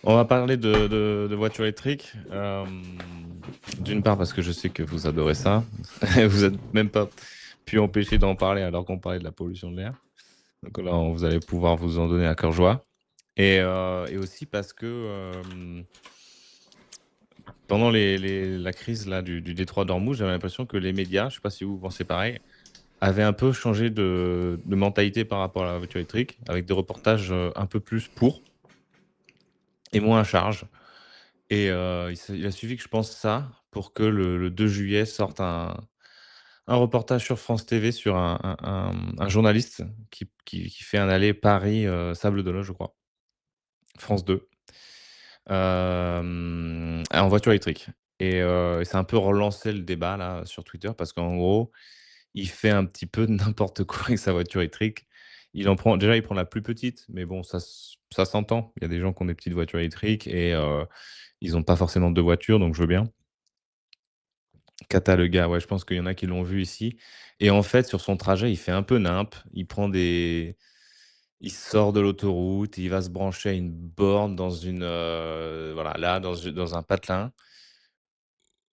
On va parler de voitures électriques. D'une part parce que je sais que vous adorez ça. Vous n'êtes même pas pu empêcher d'en parler alors qu'on parlait de la pollution de l'air. Donc là, vous allez pouvoir vous en donner à cœur joie. Et aussi parce que pendant la crise là, du détroit d'Ormuz, j'avais l'impression que les médias, je ne sais pas si vous pensez pareil, avaient un peu changé de mentalité par rapport à la voiture électrique, avec des reportages un peu plus pour et moins à charge. Et il a suffi que je pense ça pour que le 2 juillet sorte un reportage sur France TV sur un journaliste qui fait un aller Paris, Sables d'Olonne, je crois, France 2, en voiture électrique. Et ça a un peu relancé le débat là sur Twitter parce qu'en gros, il fait un petit peu n'importe quoi avec sa voiture électrique. Il prend la plus petite, mais bon, ça s'entend. Il y a des gens qui ont des petites voitures électriques et ils ont pas forcément 2 voitures, donc je veux bien. Cata le gars, ouais, je pense qu'il y en a qui l'ont vu ici. Et en fait, sur son trajet, il fait un peu nimp. Il sort de l'autoroute, il va se brancher à une borne voilà, là, dans un patelin.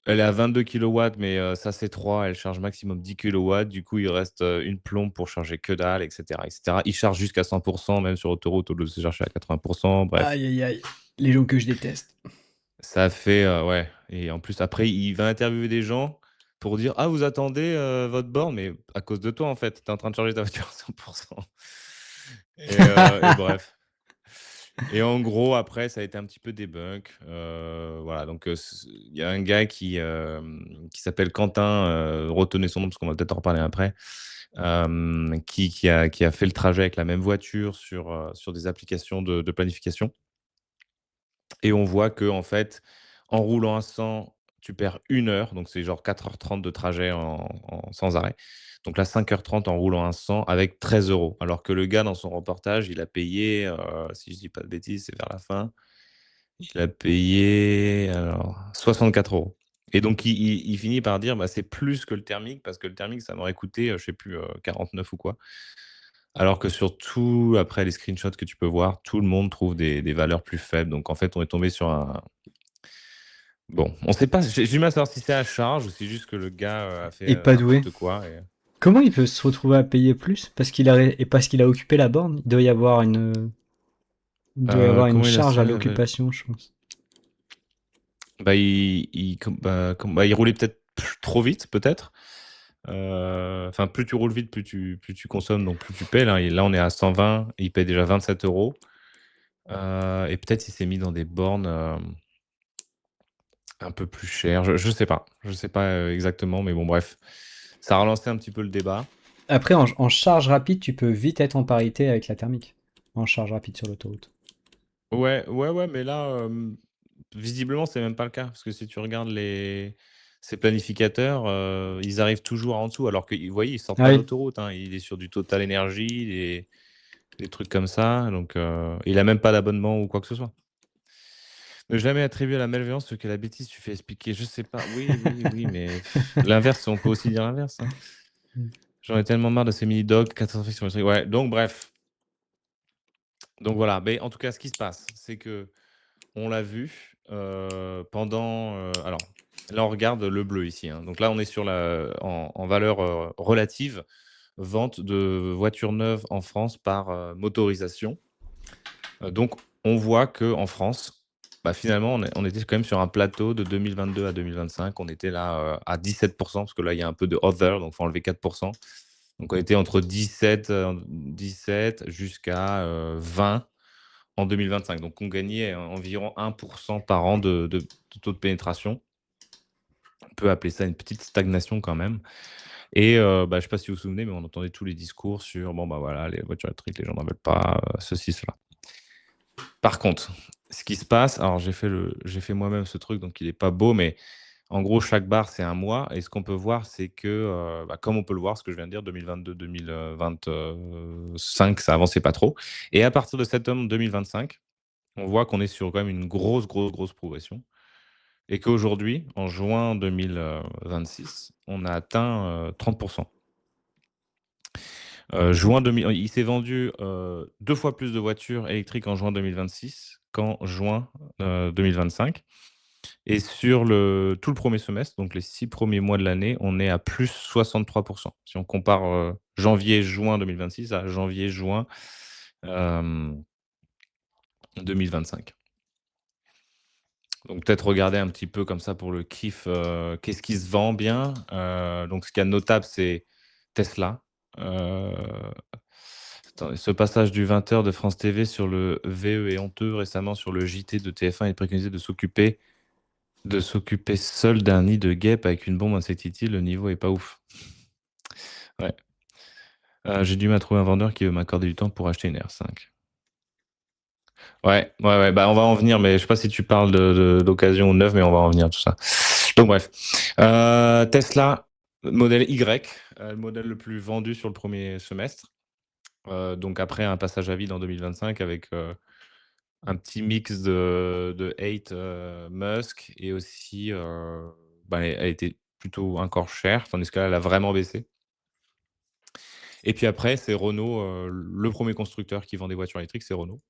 Elle est à 22 kilowatts, mais ça, c'est 3. Elle charge maximum 10 kilowatts. Du coup, il reste, une plombe pour charger que dalle, et cetera, et cetera. Il charge jusqu'à 100 même sur autoroute, au lieu de se chercher à 80. Bref, Aïe, aïe, aïe. Les gens que je déteste. ça fait, ouais, et en plus, après, il va interviewer des gens pour dire: «Ah, vous attendez, votre borne?» mais à cause de toi, en fait. Tu es en train de charger ta voiture à 100. Et bref. Et en gros, après, ça a été un petit peu debunk. Voilà, donc il y a un gars qui s'appelle Quentin, retenez son nom parce qu'on va peut-être en reparler après, qui a fait le trajet avec la même voiture sur des applications de planification. Et on voit que en fait, en roulant à 100, tu perds 1 heure, donc c'est genre 4h30 de trajet sans arrêt. Donc là, 5h30 en roulant à 100 avec 13 €. Alors que le gars, dans son reportage, il a payé, si je dis pas de bêtises, c'est vers la fin, il a payé alors 64 €. Et donc il finit par dire: «Bah, c'est plus que le thermique», parce que le thermique, ça m'aurait coûté, je sais plus, 49 ou quoi. Alors que sur tout après les screenshots que tu peux voir, tout le monde trouve des valeurs plus faibles. Donc en fait, on est tombé sur un bon, on sait pas, j'ai du mal à savoir si c'est à charge ou si juste que le gars, a fait, Et pas doué. n'importe quoi. Comment il peut se retrouver à payer plus parce qu'il a occupé la borne? Il doit y avoir une Comment il a charge à ça? l'occupation, je pense. Bah, il roulait peut-être trop vite, peut-être. Enfin, plus tu roules vite, plus tu consommes, donc plus tu paies. Là, on est à 120 et il paye déjà 27 €. Et peut-être il s'est mis dans des bornes, un peu plus chères. Je sais pas. Je sais pas, exactement, mais bon, bref. Ça a relancé un petit peu le débat. Après, en charge rapide, tu peux vite être en parité avec la thermique. En charge rapide sur l'autoroute. Ouais, ouais, ouais, mais là, visiblement, c'est même pas le cas. Parce que si tu regardes ces planificateurs, ils arrivent toujours en dessous, alors que vous voyez, ils sortent Ah pas oui. d'autoroute, hein. Il est sur du Total Energy, des trucs comme ça, donc il a même pas d'abonnement ou quoi que ce soit. Ne jamais attribuer à la malveillance ce qu'est la bêtise, tu fais expliquer. Je sais pas. Oui, oui, oui, mais l'inverse, on peut aussi dire l'inverse, hein. J'en ai tellement marre de ces mini dogs, catastrophiques sur le truc. Ouais, donc bref. Donc voilà, mais en tout cas, ce qui se passe, c'est que on l'a vu, pendant, alors là, on regarde le bleu ici, hein. Donc là, on est sur en valeur, relative, vente de voitures neuves en France par, motorisation. Donc on voit que en France, bah, finalement, on était quand même sur un plateau de 2022 à 2025. On était là, à 17 parce que là, il y a un peu de other, donc il faut enlever 4. Donc on était entre 17 jusqu'à, 20 en 2025. Donc on gagnait environ 1 par an de taux de pénétration. On peut appeler ça une petite stagnation quand même. Et bah, je ne sais pas si vous vous souvenez, mais on entendait tous les discours sur: «Bon, bah, voilà, les voitures électriques, les gens n'en veulent pas, ceci, cela». Par contre, ce qui se passe, alors j'ai fait moi-même ce truc, donc il est pas beau, mais en gros, chaque barre, c'est un mois. Et ce qu'on peut voir, c'est que, bah, comme on peut le voir, ce que je viens de dire, 2022-2025, ça avançait pas trop. Et à partir de septembre 2025, on voit qu'on est sur quand même une grosse, grosse, grosse progression. Et qu'aujourd'hui, en juin 2026, on a atteint 30. Il s'est vendu 2 fois plus de voitures électriques en juin 2026 jusqu'en juin 2025. Et sur tout le premier semestre, donc les 6 premiers mois de l'année, on est à plus 63%. Si on compare janvier-juin 2026 à janvier-juin 2025. Donc peut-être regarder un petit peu comme ça pour le kiff, qu'est-ce qui se vend bien. Donc ce qu'il y a de notable, c'est Tesla. Heu, Attendez, ce passage du 20h de France TV sur le VE est honteux. Récemment, sur le JT de TF1, il préconisait de s'occuper seul d'un nid de guêpes avec une bombe insecticide. Le niveau est pas ouf. Ouais. J'ai du mal à trouver un vendeur qui veut m'accorder du temps pour acheter une R5. Ouais, ouais, ouais, bah on va en venir, mais je sais pas si tu parles d'occasion ou neuve, mais on va en venir tout ça. Donc bref, Tesla modèle Y, le modèle le plus vendu sur le premier semestre. Donc après un passage à vide en 2025 avec un petit mix de hate Musk et aussi bah, elle était plutôt encore chère, tandis qu'elle elle a vraiment baissé. Et puis après, c'est Renault, le premier constructeur qui vend des voitures électriques, c'est Renault,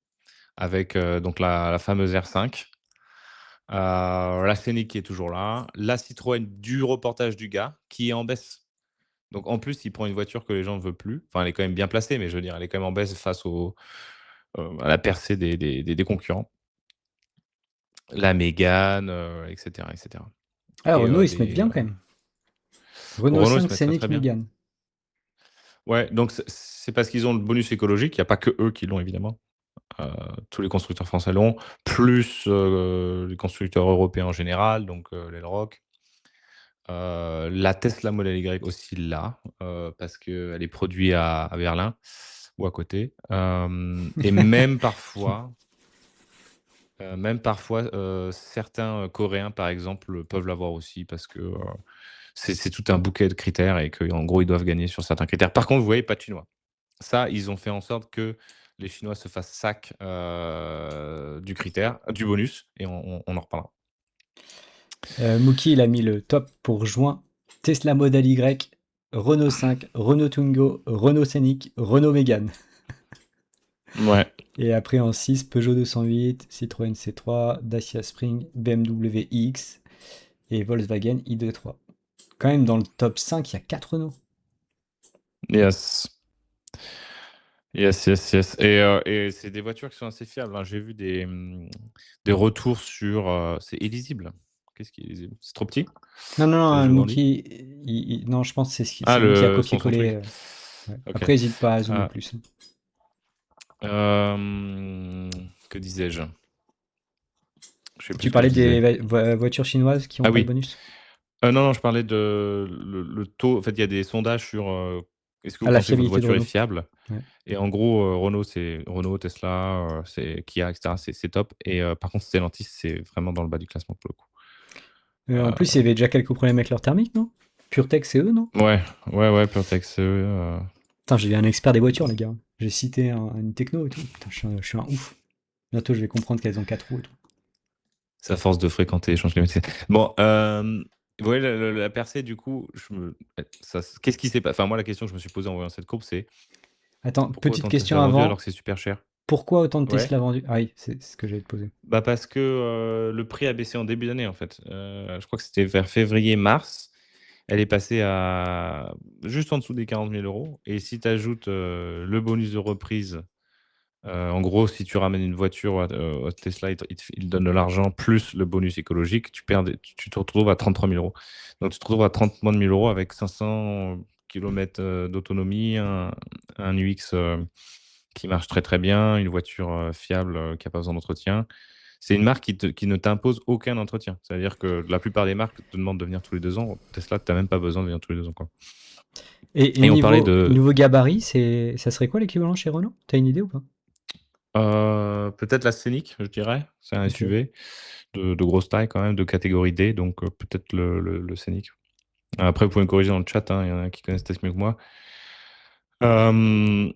avec donc la fameuse R5. La Scénic qui est toujours là, la Citroën du reportage du gars qui est en baisse. Donc en plus, il prend une voiture que les gens ne veulent plus. Enfin, elle est quand même bien placée, mais je veux dire, elle est quand même en baisse face à la percée des concurrents. La Mégane, et cetera, et cetera. Ah, Et Renault, ils se mettent bien quand même. Renault Renault, ils se 5, met très, très Scénic, bien. Mégane. Ouais, donc c'est parce qu'ils ont le bonus écologique. Il y a pas que eux qui l'ont évidemment. Tous les constructeurs français l'ont, plus les constructeurs européens en général, donc l'Elrock. La Tesla Model Y aussi l'a, parce qu'elle est produite à Berlin ou à côté. Et même parfois, certains Coréens, par exemple, peuvent l'avoir aussi parce que c'est tout un bouquet de critères et qu'en gros, ils doivent gagner sur certains critères. Par contre, vous voyez, pas de Chinois. Ça, ils ont fait en sorte que les Chinois se fassent sac du critère, du bonus, et on en reparlera. Mookie, il a mis le top pour juin. Tesla Model Y, Renault 5, Renault Twingo, Renault Scénic, Renault Mégane. Ouais. Et après en 6, Peugeot 208, Citroën C3, Dacia Spring, BMW iX et Volkswagen ID3. Quand même, dans le top 5, il y a 4 Renault. Yes. Yes, yes, yes. Et c'est des voitures qui sont assez fiables, hein. J'ai vu des retours sur. C'est illisible. Qu'est-ce qui est illisible? C'est trop petit? Non, non, Ça non, joue dans lui? Mookie, non, je pense que Ah, c'est lui qui a son copié-collé. truc. Ouais. Ok. Après, n'hésite pas à zoomer Euh, plus. que disais-je? Je sais plus Tu ce que je parlais disais. des voitures chinoises qui n'ont Ah pas le oui. bonus? Non, non, je parlais de le taux. En fait, il y a des sondages sur est-ce que Ah, vous la pensez que votre fiabilité de voiture est Renault. fiable? Ouais. Et en gros, Renault, Tesla, c'est Kia, etc. C'est top. Et par contre, Stellantis, c'est vraiment dans le bas du classement pour le coup. En plus, il y avait déjà quelques problèmes avec leur thermique, non? PureTech, c'est eux, non? Ouais, ouais, ouais, PureTech, c'est Putain, j'ai un expert des voitures, les gars. J'ai cité une techno et tout. Putain, je suis un ouf. Bientôt, je vais comprendre qu'elles ont 4 roues et tout. c'est à force de fréquenter Échange Climatique. Bon, vous voyez la percée, du coup, qu'est-ce qui s'est passé? Enfin, moi, la question que je me suis posée en voyant cette courbe, c'est Attends, pourquoi petite autant de question Tesla vendus alors avant. que c'est super cher? Pourquoi autant de Ouais. Tesla vendus? Ah oui, c'est ce que j'allais te poser. Bah parce que le prix a baissé en début d'année en fait. Je crois que c'était vers février-mars. Elle est passée à juste en dessous des 40 000 euros. Et si tu ajoutes le bonus de reprise, en gros, si tu ramènes une voiture à Tesla, il te donne de l'argent plus le bonus écologique, tu te retrouves à 33 000 euros. Donc tu te retrouves à 30 moins de 1000 euros avec 500 km d'autonomie, un UX qui marche très très bien, une voiture fiable qui n'a pas besoin d'entretien. C'est une marque qui ne t'impose aucun entretien. C'est-à-dire que la plupart des marques te demandent de venir tous les 2 ans. Tesla, tu n'as même pas besoin de venir tous les 2 ans, quoi. Et Et on parlait niveau gabarit, ça serait quoi l'équivalent chez Renault? T'as une idée ou pas? peut-être la Scénic, je dirais. C'est un Ok. SUV de grosse taille quand même, de catégorie D, donc peut-être le Scénic. Après, vous pouvez me corriger dans le chat, hein, il y en a qui connaissent peut-être mieux que moi.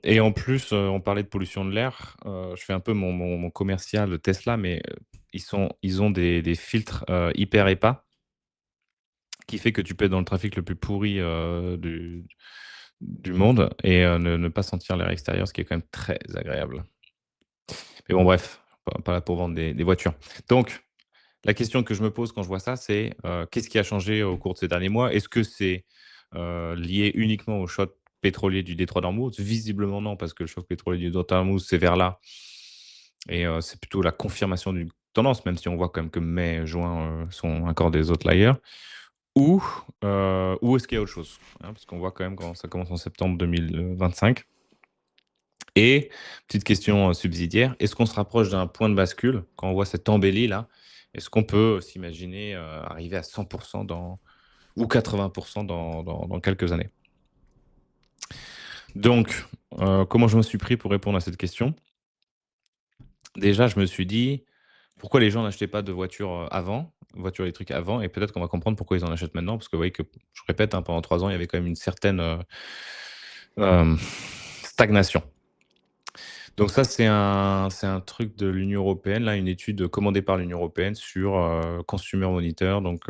Et en plus, on parlait de pollution de l'air. Je fais un peu mon commercial de Tesla, mais ils ont des filtres hyper épais qui fait que tu peux être dans le trafic le plus pourri du monde et ne pas sentir l'air extérieur, ce qui est quand même très agréable. Mais bon, bref, pas là pour vendre des voitures. Donc la question que je me pose quand je vois ça, c'est, qu'est-ce qui a changé au cours de ces derniers mois? Est-ce que c'est, lié uniquement au choc pétrolier du détroit d'Ormuz? Visiblement non, parce que le choc pétrolier du détroit d'Ormuz, c'est vers là et c'est plutôt la confirmation d'une tendance, même si on voit quand même que mai, juin, sont encore des outliers. Ou, ou est-ce qu'il y a autre chose? Hein, parce qu'on voit quand même quand ça commence en septembre 2025. Et petite question, subsidiaire, est-ce qu'on se rapproche d'un point de bascule quand on voit cette embellie là? Est-ce qu'on peut s'imaginer, arriver à 100 dans ou 80 dans quelques années? Donc, comment je me suis pris pour répondre à cette question? Déjà, je me suis dit: «Pourquoi les gens n'achetaient pas de voitures, avant, voitures électriques avant?» Et peut-être qu'on va comprendre pourquoi ils en achètent maintenant. Parce que vous voyez que, je répète, hein, pendant 3 ans, il y avait quand même une certaine, hem, stagnation. Donc ça, c'est un truc de l'Union européenne, là, une étude commandée par l'Union européenne sur, Consumer Monitor, donc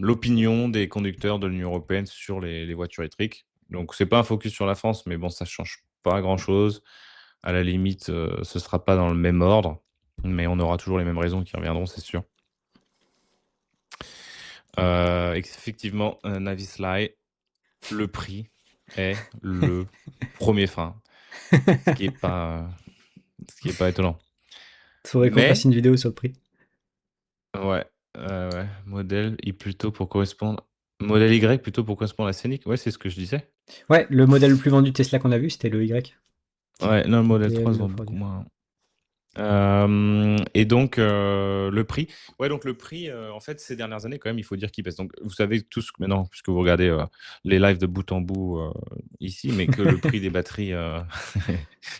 l'opinion des conducteurs de l'Union européenne sur les voitures électriques. Donc c'est pas un focus sur la France, mais bon, ça change pas grand-chose. À la limite, ce sera pas dans le même ordre, mais on aura toujours les mêmes raisons qui reviendront, c'est sûr. Effectivement, Navislight, le prix est le premier frein, ce qui est pas, étonnant. Faudrait qu'on fasse Mais une vidéo sur le prix. ouais, ouais, modèle I plutôt pour correspondre modèle Y plutôt pour correspondre à Scénic. Ouais, c'est ce que je disais. Ouais, le modèle le plus vendu Tesla qu'on a vu, c'était le Y. Ouais, non, le modèle 3 se vend beaucoup BMW. moins. Et donc le prix, ouais, donc le prix, en fait, ces dernières années, quand même, il faut dire qu'il baisse. Donc vous savez tous que maintenant, puisque vous regardez, les lives de bout en bout, ici, mais que le prix des batteries,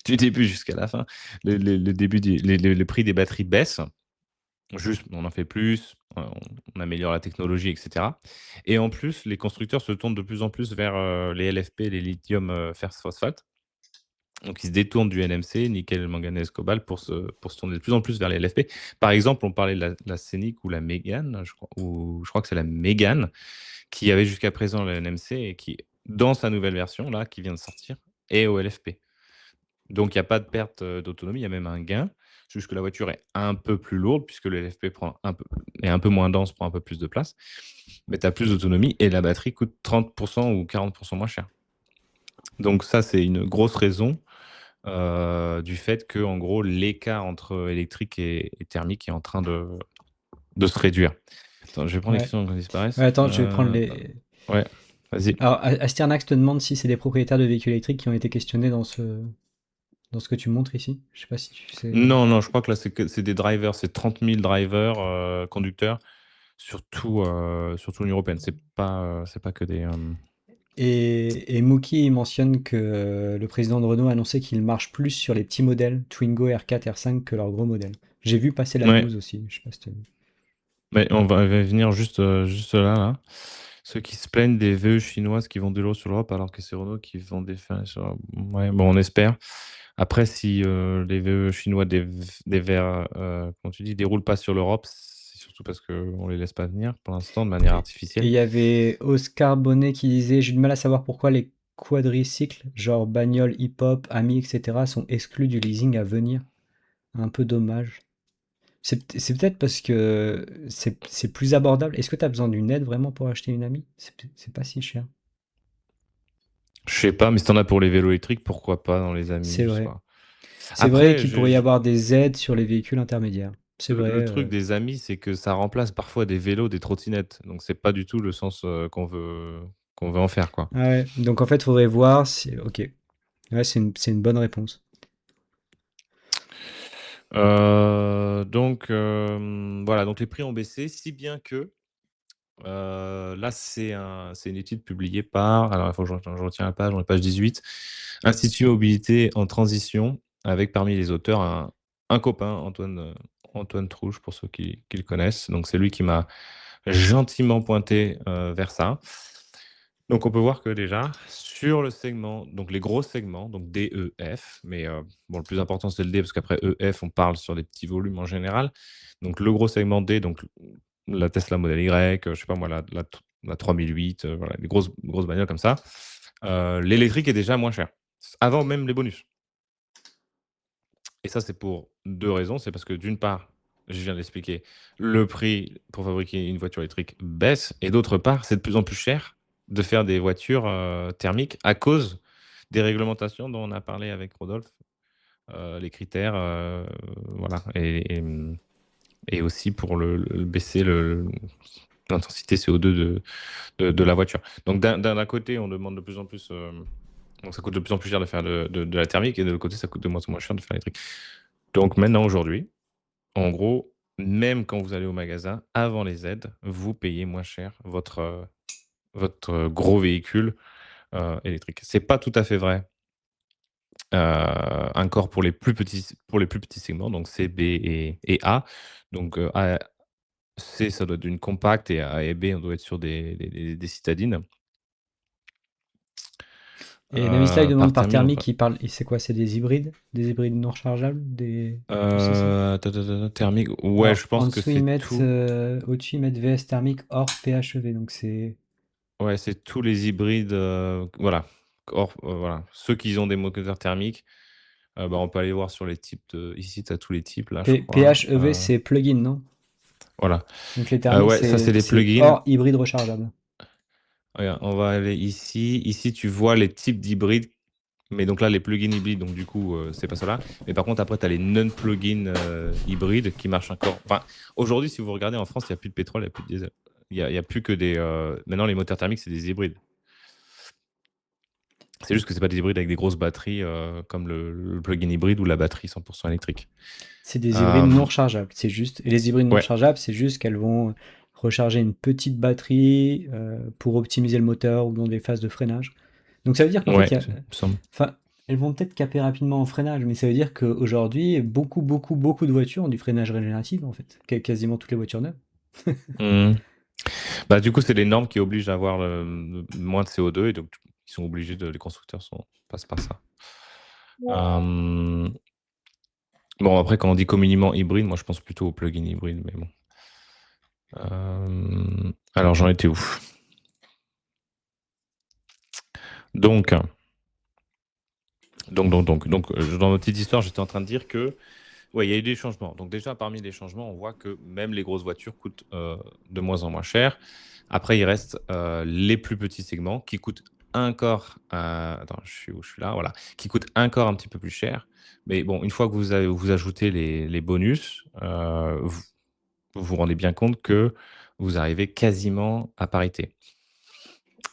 du début jusqu'à la fin, le début des les prix des batteries baissent. Juste, on en fait plus, on améliore la technologie et cetera et en plus, les constructeurs se tournent de plus en plus vers, les LFP, les lithium, fer phosphate. Donc ils se détournent du NMC, nickel, manganèse, cobalt, pour se tourner de plus en plus vers les LFP. Par exemple, on parlait de la Scénic ou la Mégane, je crois, ou je crois que c'est la Mégane, qui avait jusqu'à présent le NMC et qui, dans sa nouvelle version là, qui vient de sortir, est au LFP. Donc il y a pas de perte, d'autonomie, il y a même un gain. C'est juste que la voiture est un peu plus lourde puisque le LFP prend est un peu moins dense, prend un peu plus de place, mais tu as plus d'autonomie et la batterie coûte 30 ou 40 moins cher. Donc ça, c'est une grosse raison, du fait que, en gros, l'écart entre électrique et thermique est en train de se réduire. Attends, je vais prendre les Ouais. questions avant qu'elles Ouais, disparaissent. attends, je vais prendre les. Ouais, vas-y. Alors, Asternax te demande si c'est des propriétaires de véhicules électriques qui ont été questionnés dans ce que tu montres ici. Je sais pas si tu sais. Non, non, je crois que là, c'est des drivers, c'est 30 000 drivers, conducteurs, surtout l'Union européenne. C'est pas que des, Et Mookie il mentionne que le président de Renault a annoncé qu'il marche plus sur les petits modèles Twingo, R4, R5 que leurs gros modèles. J'ai vu passer la ouais, news aussi. Je sais pas si t'as vu. mais on va venir juste là. Ceux qui se plaignent des VE chinoises qui vendent de l'eau sur l'Europe alors que c'est Renault qui vend des fins sur, ouais, bon, on espère. Après, si, les VE chinois comment tu dis? Déroulent pas sur l'Europe, c'est surtout parce qu'on les laisse pas venir pour l'instant de manière Et il artificielle. y avait Oscar Bonnet qui disait: j'ai du mal à savoir pourquoi les quadricycles, genre bagnole, hip-hop, amis, etc., sont exclus du leasing à venir. Un peu dommage. C'est peut-être parce que c'est plus abordable. Est-ce que tu as besoin d'une aide vraiment pour acheter une amie? C'est pas si cher. Je sais pas, mais si tu as pour les vélos électriques, pourquoi pas dans les amis? C'est Je sais vrai. pas. C'est vrai Après, qu'il pourrait y avoir des aides sur les véhicules intermédiaires. C'est vrai. le truc des amis, c'est que ça remplace parfois des vélos, des trottinettes, donc c'est pas du tout le sens, qu'on veut en faire, quoi. Ah ouais. Donc en fait, il faudrait voir si. Ok. Ouais, c'est une bonne réponse. Donc voilà, donc les prix ont baissé, si bien que, là, c'est une étude publiée par, alors il faut que je retiens la page, on est page 18, Institut Mobilité en transition, avec parmi les auteurs un copain, Antoine Trouche, pour ceux qui le connaissent. Donc c'est lui qui m'a gentiment pointé, vers ça. Donc on peut voir que déjà, sur le segment, donc les gros segments, donc D, E, F, mais bon, le plus important, c'est le D parce qu'après E, F, on parle sur des petits volumes en général. Donc le gros segment D, donc la Tesla Model Y, je sais pas moi, la 3008, voilà, des grosses bagnoles comme ça. L'électrique est déjà moins cher, avant même les bonus. Et ça, c'est pour 2 raisons. C'est parce que d'une part, je viens d'expliquer, le prix pour fabriquer une voiture électrique baisse et d'autre part, c'est de plus en plus cher de faire des voitures, thermiques à cause des réglementations dont on a parlé avec Rodolphe, les critères, voilà et aussi pour le baisser l'intensité CO2 de la voiture. Donc d'un côté, on demande de plus en plus, donc ça coûte de plus en plus cher de faire de la thermique et de l'autre côté, ça coûte de moins en moins cher de faire l'électrique. Donc maintenant, aujourd'hui, en gros, même quand vous allez au magasin, avant les aides, vous payez moins cher votre gros véhicule, électrique. C'est pas tout à fait vrai, encore pour les plus petits segments, donc C, B et A. Donc, A C, ça doit être une compacte et A et B, on doit être sur des citadines. Et Namislay demande Par par thermique, thermique, il parle, c'est quoi? C'est des hybrides? Des hybrides non rechargeables? Tu sais ça? thermique, ouais, Alors, je en pense que dessous, ils c'est mettent, tout. au-dessus, ils mettent VS thermique hors PHEV, donc c'est... Ouais, c'est tous les hybrides, voilà. Voilà, ceux qui ont des moteurs thermiques, bah, on peut aller voir sur les types ici, tu as tous les types là, je crois, PHEV, c'est plug-in, non? voilà. Donc les thermiques, Ouais, ça, c'est des c'est plugins. hors hybride rechargeable. Regarde, on va aller ici. Ici, tu vois les types d'hybrides, mais donc là, les plugins hybrides, donc du coup, c'est pas cela. Mais par contre, après, tu as les non-plugins hybrides qui marchent encore. Enfin, aujourd'hui, si vous regardez en France, il n'y a plus de pétrole, il n'y a plus de diesel. Il y a plus que des. Maintenant, les moteurs thermiques, c'est des hybrides. C'est juste que c'est pas des hybrides avec des grosses batteries comme le plug-in hybride ou la batterie 100% électrique. C'est des hybrides non Euh, rechargeables, c'est juste. Et les hybrides non ouais, rechargeables, c'est juste qu'elles vont recharger une petite batterie pour optimiser le moteur ou dans des phases de freinage. Donc ça veut dire qu'en fait, ouais, il y a, il me semble. enfin, elles vont peut-être caper rapidement en freinage, mais ça veut dire qu'aujourd'hui, beaucoup, beaucoup, beaucoup de voitures ont du freinage régénératif, en fait. Quasiment toutes les voitures neuves. Mhm. Bah, du coup, c'est les normes qui obligent à avoir moins de CO2 et donc ils sont obligés les constructeurs passent par ça. Euh, bon, après, quand on dit communément hybride, moi je pense plutôt au plug-in hybride, mais bon. Alors, j'en étais où? Donc, dans ma petite histoire, j'étais en train de dire que ouais, il y a eu des changements. Donc déjà, parmi les changements, on voit que même les grosses voitures coûtent de moins en moins cher. Après, il reste les plus petits segments qui coûtent encore. Attends, je suis où? Je suis là, voilà. Qui coûtent encore un petit peu plus cher. Mais bon, une fois que vous ajoutez les bonus, vous vous rendez bien compte que vous arrivez quasiment à parité.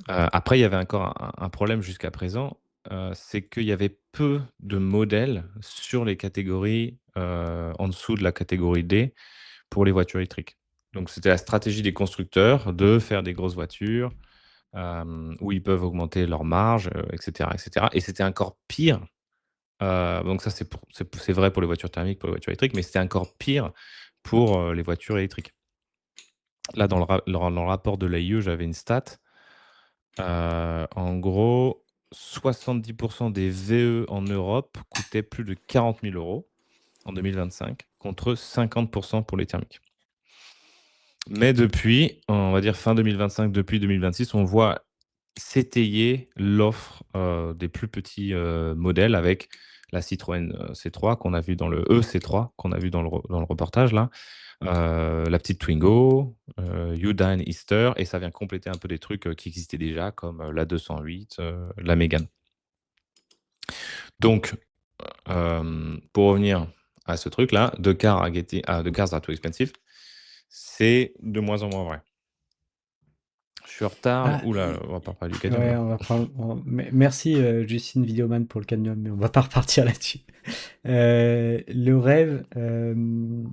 Après, il y avait encore un problème jusqu'à présent, c'est qu'il y avait peu de modèles sur les catégories, en dessous de la catégorie D pour les voitures électriques. Donc c'était la stratégie des constructeurs de faire des grosses voitures, où ils peuvent augmenter leurs marges, et cetera et cetera et c'était encore pire, donc ça c'est vrai pour les voitures thermiques, pour les voitures électriques, mais c'était encore pire pour, les voitures électriques. Là, dans le rapport de l'AIE, j'avais une stat. En gros, 70 des VE en Europe coûtaient plus de 40 000 € en 2025, contre 50 pour les thermiques. Mais depuis, on va dire fin 2025, depuis 2026, on voit s'étayer l'offre des plus petits modèles avec la Citroën C3 qu'on a vu dans le EC3 qu'on a vu dans le reportage là, la petite Twingo, Hyundai Easter, et ça vient compléter un peu des trucs qui existaient déjà, comme la 208, la Mégane. Donc, pour revenir à ce truc-là, The Cars Are Too Expensive, c'est de moins en moins vrai. Je suis en retard. Ah, Oula, on parle pas du cadmium ouais, là. on va prendre. Merci Justine Videoman pour le cadmium, mais on va pas repartir là-dessus. Le rêve,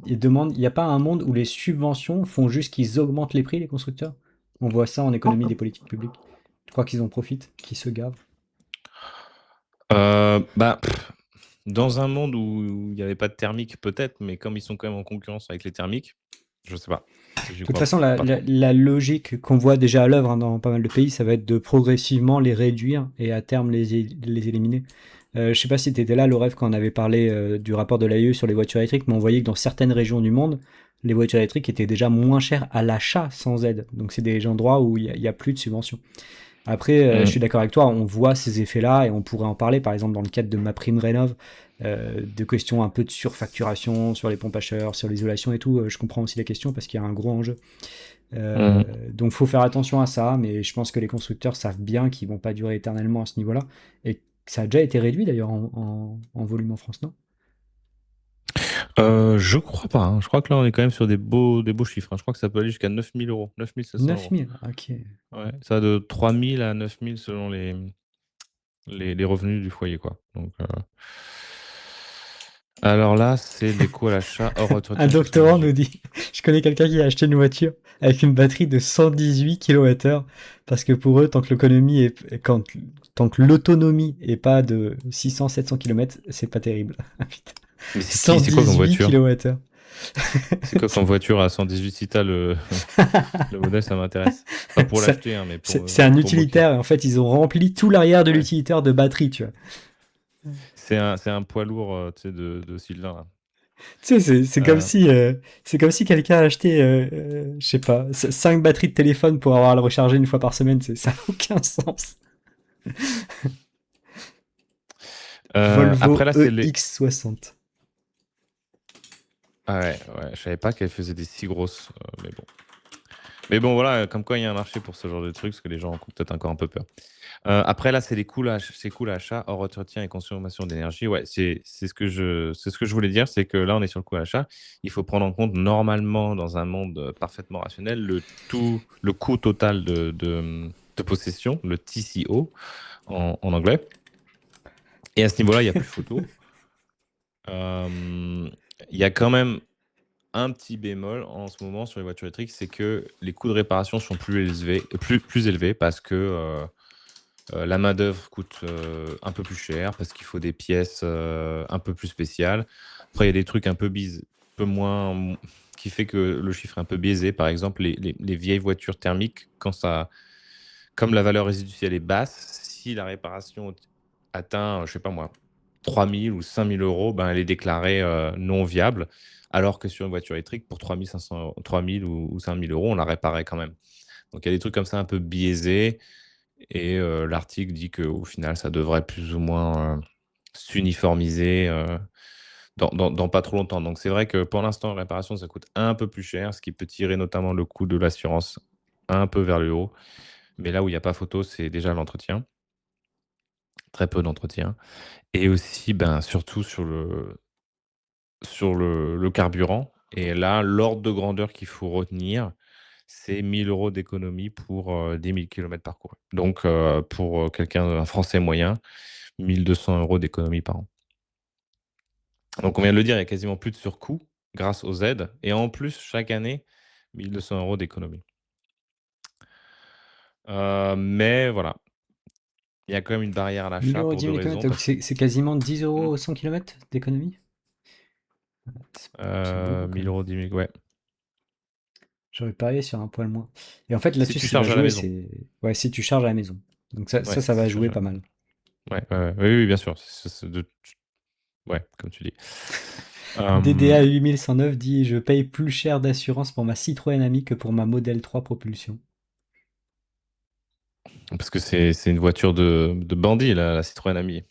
il demande, il n'y a pas un monde où les subventions font juste qu'ils augmentent les prix, les constructeurs? On voit ça en économie des politiques publiques. Je crois qu'ils en profitent, qu'ils se gavent. Bah, dans un monde où il n'y avait pas de thermique, peut-être, mais comme ils sont quand même en concurrence avec les thermiques, je sais pas. J'y De toute crois façon, la, pas la- trop. la logique qu'on voit déjà à l'œuvre hein, dans pas mal de pays, ça va être de progressivement les réduire et à terme les éliminer. Je sais pas si tu étais là, Lauref, quand on avait parlé du rapport de l'AIE sur les voitures électriques, mais on voyait que dans certaines régions du monde, les voitures électriques étaient déjà moins chères à l'achat sans aide. Donc c'est des endroits où il y a plus de subventions. Après, je Mm. suis d'accord avec toi, on voit ces effets-là et on pourrait en parler, par exemple dans le cadre de ma prime rénov. de questions un peu de surfacturation sur les pompes à chaleur, sur l'isolation et tout. Je comprends aussi la question parce qu'il y a un gros enjeu. Mhm. Donc faut faire attention à ça, mais je pense que les constructeurs savent bien qu'ils vont pas durer éternellement à ce niveau-là. Et ça a déjà été réduit d'ailleurs en volume en France, non? Je crois pas, hein. Je crois que là, on est quand même sur des beaux chiffres, hein. Je crois que ça peut aller jusqu'à 9 000 euros, 9 500 neuf euros. mille ok. Ouais, ça va de 3 000 à 9 000 selon les revenus du foyer, quoi. Donc, alors là, c'est les coûts à l'achat hors Un entretien et consommation doctorant d'énergie. nous dit, je connais quelqu'un qui a acheté une voiture avec une batterie de 118 kWh parce que pour eux, tant que l'autonomie est pas de 600-700 km, c'est pas terrible. Putain. Mais c'est quoi comme 118 voiture? kWh. C'est quoi comme voiture à 118 si t'as le modèle, ça m'intéresse. Pas pour Ça- l'acheter, hein, mais c'est un pour moquer. utilitaire et en fait ils ont rempli tout l'arrière de Ouais. l'utilitaire de batterie, tu vois. C'est un poids lourd, tu sais, de Sylvain, là. Tu sais, Euh, c'est comme si quelqu'un a acheté, je sais pas, 5 batteries de téléphone pour avoir à le recharger une fois par semaine. Ça n'a aucun sens. après, Volvo là, c'est les. EX60. Ah ouais, ouais, je savais pas qu'elle faisait des si grosses, mais bon. Mais bon, voilà, comme quoi il y a un marché pour ce genre de trucs, parce que les gens ont peut-être encore un peu peur. Après, là, c'est les coûts, c'est coûts d'achat hors entretien et consommation d'énergie. Ouais, c'est ce que je voulais dire, c'est que là, on est sur le coût d'achat. Il faut prendre en compte, normalement, dans un monde parfaitement rationnel, le coût total de possession, le TCO en anglais. Et à ce niveau-là, il n'y a plus photo. Euh, Il y a quand même un petit bémol en ce moment sur les voitures électriques, c'est que les coûts de réparation sont plus élevés parce que la main-d'œuvre coûte un peu plus cher, parce qu'il faut des pièces un peu plus spéciales. Après, il y a des trucs un peu moins, qui fait que le chiffre est un peu biaisé. Par exemple, les vieilles voitures thermiques, comme la valeur résiduelle est basse, si la réparation atteint, je sais pas moi, 3 000 ou 5 000 euros, ben, elle est déclarée non viable, alors que sur une voiture électrique, pour 3 500, 3 000 ou 5 000 euros, on la réparait quand même. Donc il y a des trucs comme ça un peu biaisés, et l'article dit qu'au final, ça devrait plus ou moins s'uniformiser dans pas trop longtemps. Donc c'est vrai que pour l'instant, la réparation, ça coûte un peu plus cher, ce qui peut tirer notamment le coût de l'assurance un peu vers le haut. Mais là où il n'y a pas photo, c'est déjà l'entretien, très peu d'entretien. Et aussi, ben, surtout sur le carburant. Et là, l'ordre de grandeur qu'il faut retenir, c'est 1 000 euros d'économie pour 10 000 km parcourus. Donc, pour un Français moyen, 1 200 € d'économie par an. Donc, on vient de le dire, il y a quasiment plus de surcoût grâce aux aides. Et en plus, chaque année, 1 200 € d'économie. Mais voilà, il y a quand même une barrière à 1000 l'achat euros pour 10 deux 000 raisons. km, donc Parce que c'est quasiment 10 hmm, euros au 100 km d'économie. C'est beaucoup quand 1000 même. euros, 10 000, ouais. J'aurais parié sur un poil moins. Et en fait, Si là-dessus, tu ce qui va charges à la jouer, maison. c'est ouais, si tu charges à la maison. Donc Ouais, ça si va tu charges jouer à la pas maison. mal. Ouais, oui, oui, bien sûr. Ouais, comme tu dis. DDA Euh, 8109 dit: je paye plus cher d'assurance pour ma Citroën Ami que pour ma Model 3 propulsion. Parce que c'est une voiture de bandit, la Citroën Ami.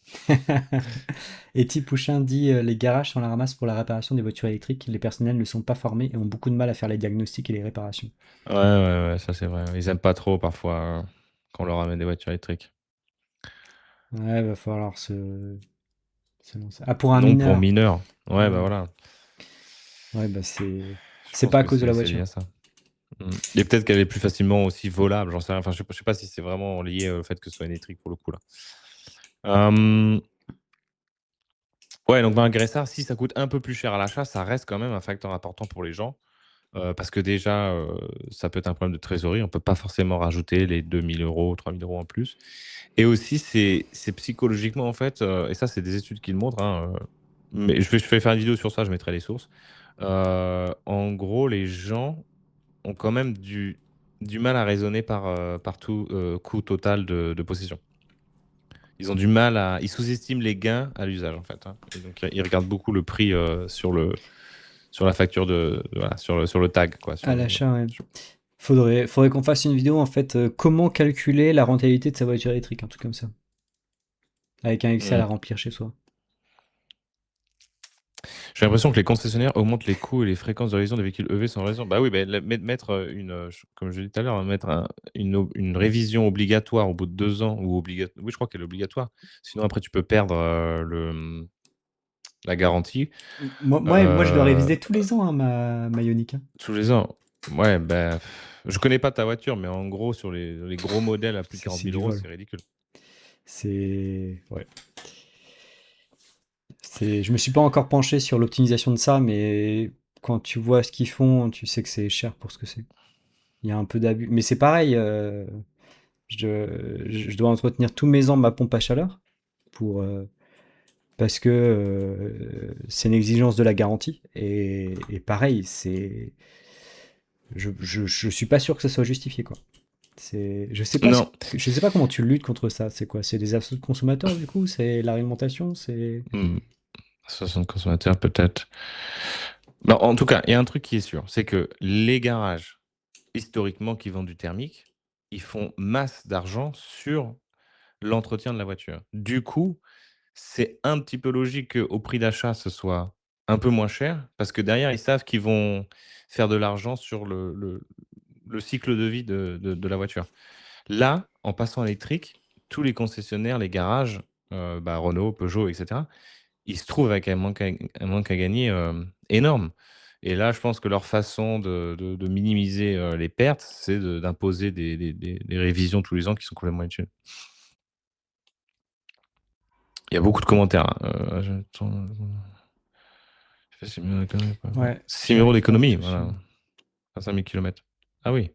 Et Tipouchin dit: les garages sont la ramasse pour la réparation des voitures électriques. Les personnels ne sont pas formés et ont beaucoup de mal à faire les diagnostics et les réparations. Ouais, ouais, ouais, ça c'est vrai. Ils aiment pas trop parfois quand on leur ramène des voitures électriques. Ouais, va falloir se lancer. Ah, pour un Non pour mineur. mineurs. Ouais, bah Ouais, voilà. ouais, bah Je c'est pense pas à que cause de la c'est lié voiture. à ça. Et peut-être qu'elle est plus facilement aussi volable, j'en sais rien. Enfin, je sais pas si c'est vraiment lié au fait que ce soit une électrique pour le coup là. Euh, ouais, donc malgré ça, si ça coûte un peu plus cher à l'achat, ça reste quand même un facteur important pour les gens. Parce que déjà, ça peut être un problème de trésorerie. On peut pas forcément rajouter les 2 000 €, 3 000 € en plus. Et aussi, c'est psychologiquement, en fait, et ça, c'est des études qui le montrent, hein, mais je vais faire une vidéo sur ça, je mettrai les sources. En gros, les gens ont quand même du mal à raisonner par tout coût total de possession. Ils sous-estiment les gains à l'usage, en fait, hein. Et donc, ils regardent beaucoup le prix sur la facture voilà, sur le tag, quoi. À l'achat, ouais. Sur- Faudrait qu'on fasse une vidéo en fait, comment calculer la rentabilité de sa voiture électrique, un truc comme ça. Avec un Excel Hmm. à remplir chez soi. J'ai l'impression que les concessionnaires augmentent les coûts et les fréquences de révision des véhicules EV sans raison. Bah oui, bah, mettre comme je l'ai dit tout à l'heure, mettre une révision obligatoire au bout de 2 ans, oui, je crois qu'elle est obligatoire. Sinon, après, tu peux perdre la garantie. Moi, je dois Euh, réviser tous les ans, hein, ma Ioniq, hein. Tous les ans. Ouais, bah, je connais pas ta voiture, mais en gros, sur les gros modèles à plus de 40 C'est 000 du euros, vol. c'est ridicule. Ouais. Je me suis pas encore penché sur l'optimisation de ça, mais quand tu vois ce qu'ils font, tu sais que c'est cher pour ce que c'est. Il y a un peu d'abus. Mais c'est pareil, je dois entretenir tous mes ans ma pompe à chaleur pour, parce que c'est une exigence de la garantie. Et pareil, je suis pas sûr que ça soit justifié, quoi. Non. Je sais pas comment tu luttes contre ça. C'est quoi? C'est des assauts de consommateurs, du coup? C'est la réglementation? C'est... 60 consommateurs, peut-être. Bon, en tout cas, il y a un truc qui est sûr, c'est que les garages, historiquement, qui vendent du thermique, ils font masse d'argent sur l'entretien de la voiture. Du coup, c'est un petit peu logique qu'au prix d'achat, ce soit un peu moins cher, parce que derrière, ils savent qu'ils vont faire de l'argent sur le cycle de vie de la voiture. Là, en passant à l'électrique, tous les concessionnaires, les garages, bah, Renault, Peugeot, etc., ils se trouvent avec un manque à gagner énorme. Et là, je pense que leur façon de minimiser les pertes, c'est d'imposer des révisions tous les ans qui sont complètement inutiles. Il y a beaucoup de commentaires, hein. Je fais 6 000 d'économie, quoi. Ouais, 6 000 euros j'arrive pas à d'économie, te voilà, suivre. à 5 000 km. Ah oui,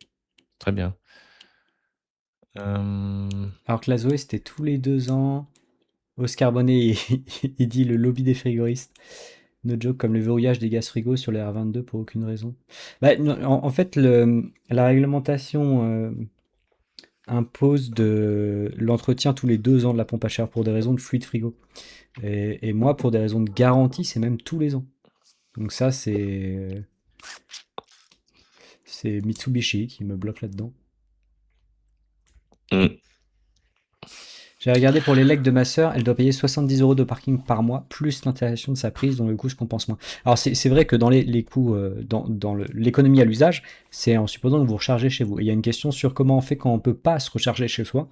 très bien. Alors que la Zoé, c'était tous les 2 ans. Oscar Bonnet, il dit le lobby des frigoristes. No joke, comme le verrouillage des gaz frigo sur les R22 pour aucune raison. Bah, non, en fait, la réglementation impose de l'entretien tous les 2 ans de la pompe à chaleur pour des raisons de fluide frigo. Et moi, pour des raisons de garantie, c'est même tous les ans. Donc ça, c'est Mitsubishi qui me bloque là-dedans. hum. J'ai regardé pour les legs de ma sœur, elle doit payer 70 euros de parking par mois, plus l'installation de sa prise, dont le coût se compense moins. Alors c'est vrai que dans les coûts, dans l'économie à l'usage, c'est en supposant que vous rechargez chez vous. Et il y a une question sur comment on fait quand on ne peut pas se recharger chez soi.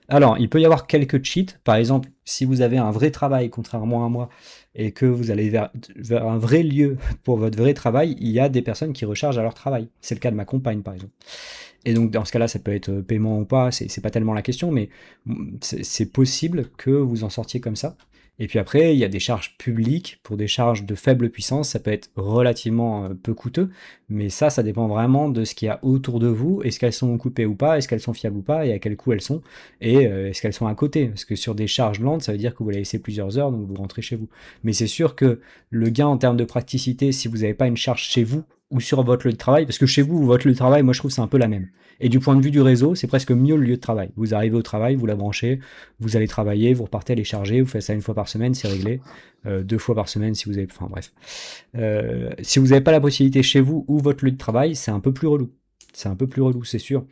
Alors, il peut y avoir quelques cheats. Par exemple, si vous avez un vrai travail, contrairement à moi, et que vous allez vers un vrai lieu pour votre vrai travail, il y a des personnes qui rechargent à leur travail. C'est le cas de ma compagne, par exemple. Et donc, dans ce cas-là, ça peut être paiement ou pas, c'est pas tellement la question, mais c'est possible que vous en sortiez comme ça. Et puis après, il y a des charges publiques pour des charges de faible puissance, ça peut être relativement peu coûteux, mais ça dépend vraiment de ce qu'il y a autour de vous, est-ce qu'elles sont coupées ou pas, est-ce qu'elles sont fiables ou pas, et à quel coût elles sont, et est-ce qu'elles sont à côté. Parce que sur des charges lentes, ça veut dire que vous la laissez plusieurs heures, donc vous rentrez chez vous. Mais c'est sûr que le gain en termes de praticité, si vous n'avez pas une charge chez vous, ou sur votre lieu de travail, parce que chez vous, votre lieu de travail, moi je trouve c'est un peu la même. Et du point de vue du réseau, c'est presque mieux le lieu de travail. Vous arrivez au travail, vous la branchez, vous allez travailler, vous repartez, les charger, vous faites ça une fois par semaine, c'est réglé. 2 fois par semaine si vous avez... Enfin bref. Si vous n'avez pas la possibilité chez vous ou votre lieu de travail, c'est un peu plus relou. C'est un peu plus relou, c'est sûr.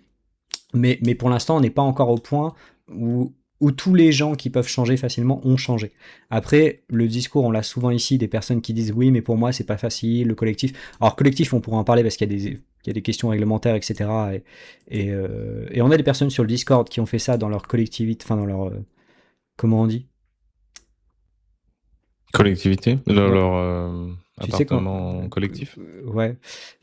Mais pour l'instant, on n'est pas encore au point où tous les gens qui peuvent changer facilement ont changé. Après, le discours, on l'a souvent ici, des personnes qui disent oui, mais pour moi, c'est pas facile, le collectif. Alors, collectif, on pourra en parler parce qu'il y a des questions réglementaires, etc. Et on a des personnes sur le Discord qui ont fait ça dans leur collectivité, enfin, dans leur. Comment on dit? Collectivité, Ouais. leur Tu sais quand. appartement collectif. Ouais.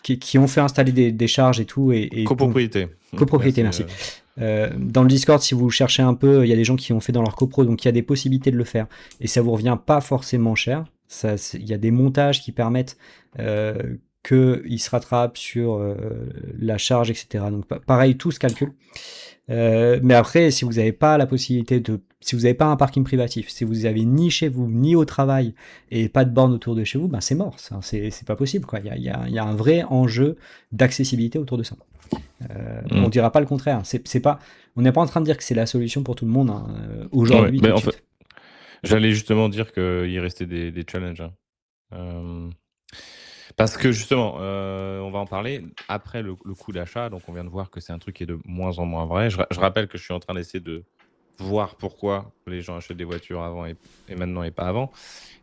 Qui ont fait installer des charges et tout. Et donc, Copropriété. copropriété, Merci. merci. Dans le Discord, si vous cherchez un peu, il y a des gens qui ont fait dans leur copro, donc il y a des possibilités de le faire. Et ça vous revient pas forcément cher. Il y a des montages qui permettent qu'ils se rattrapent sur la charge, etc. Donc pareil, tout se calcule. Mais après, si vous n'avez pas la possibilité si vous n'avez pas un parking privatif, si vous avez ni chez vous, ni au travail, et pas de borne autour de chez vous, ben c'est mort. C'est pas possible, quoi. Il y a un vrai enjeu d'accessibilité autour de ça. On dira pas le contraire. On n'est pas en train de dire que c'est la solution pour tout le monde, hein, Ouais, aujourd'hui, mais tout de en fait, suite. j'allais justement dire qu'il restait des challenges, hein. Parce que justement, on va en parler après le coût d'achat. Donc, on vient de voir que c'est un truc qui est de moins en moins vrai. Je rappelle que je suis en train d'essayer de voir pourquoi les gens achètent des voitures avant et maintenant et pas avant,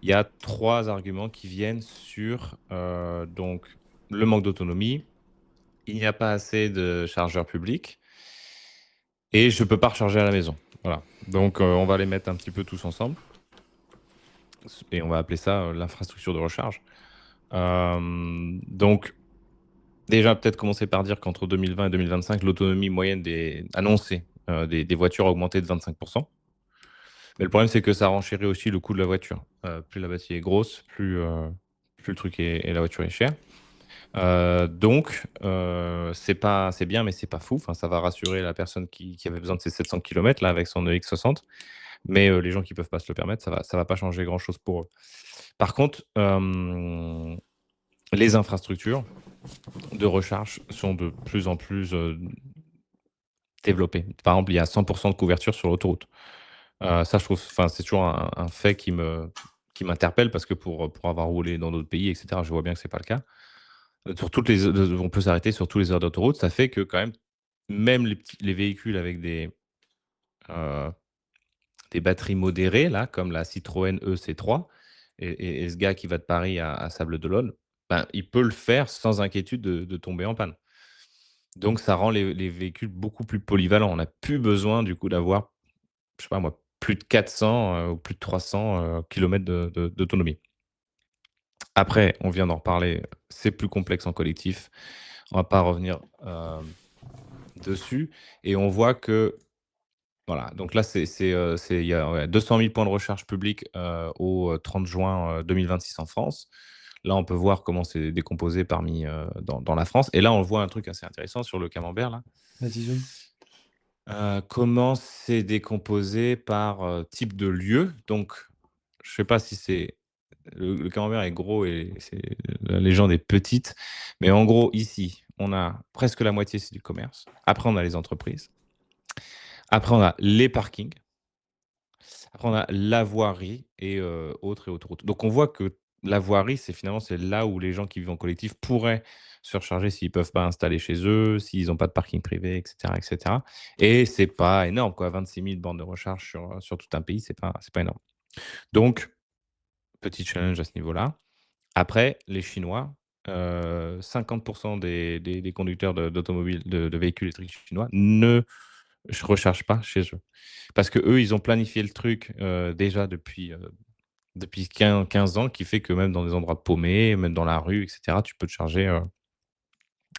il y a 3 arguments qui viennent sur, donc le manque d'autonomie, il n'y a pas assez de chargeurs publics et je peux pas recharger à la maison. Voilà. Donc, on va les mettre un petit peu tous ensemble et on va appeler ça, l'infrastructure de recharge. Donc déjà, peut-être commencer par dire qu'entre 2020 et 2025, l'autonomie moyenne annoncée des voitures a augmenté de 25%. Mais le problème, c'est que ça renchérit aussi le coût de la voiture. Plus la batterie est grosse, plus le truc et la voiture est chère. Donc, c'est bien, mais c'est pas fou. Enfin, ça va rassurer la personne qui avait besoin de ses 700 km là, avec son EX60. Mais les gens qui peuvent pas se le permettre, ça va pas changer grand-chose pour eux. Par contre, les infrastructures de recharge sont de plus en plus développées. Par exemple, il y a 100% de couverture sur l'autoroute. Ça, je trouve, enfin, c'est toujours un fait qui m'interpelle parce que pour avoir roulé dans d'autres pays, et cetera, je vois bien que c'est pas le cas. Sur toutes les on peut s'arrêter sur tous les heures d'autoroute, ça fait que quand même les véhicules avec heu, des batteries modérées là, comme la Citroën EC3 et ce gars qui va de Paris à Sables-d'Olonne, ben, il peut le faire sans inquiétude de tomber en panne. Donc ça rend les véhicules beaucoup plus polyvalents. On n'a plus besoin du coup d'avoir, je sais pas moi, plus de 400, ou plus de 300, kilomètres d'autonomie. Après, on vient d'en reparler, c'est plus complexe en collectif. On va pas revenir, dessus et on voit que voilà, donc là, il y a, ouais, 200 000 points de recharge publics, au 30 juin, 2026 en France. Là, on peut voir comment c'est décomposé dans la France et là, on voit un truc assez intéressant sur le camembert là. Vas-y, zoom. Comment c'est décomposé par, type de lieu. Donc je sais pas si c'est le camembert est gros et la légende est petite, mais en gros, ici, on a presque la moitié, c'est du commerce. Après, on a les entreprises. Après, on a les parkings. Après, on a la voirie et autres et autoroutes. Donc on voit que la voirie, c'est là où les gens qui vivent en collectif pourraient se recharger s'ils peuvent pas installer chez eux, s'ils ont pas de parking privé, et cetera, et cetera. Et c'est pas énorme quoi, 26 000 bornes de recharge sur tout un pays, c'est pas énorme. Donc petit challenge à ce niveau-là. Après, les Chinois, 50 des conducteurs d'automobiles, de véhicules électriques chinois ne rechargent pas chez eux. Parce qu'eux, ils ont planifié le truc, déjà depuis 15 ans, qui fait que même dans des endroits paumés, même dans la rue et cetera, tu peux te charger,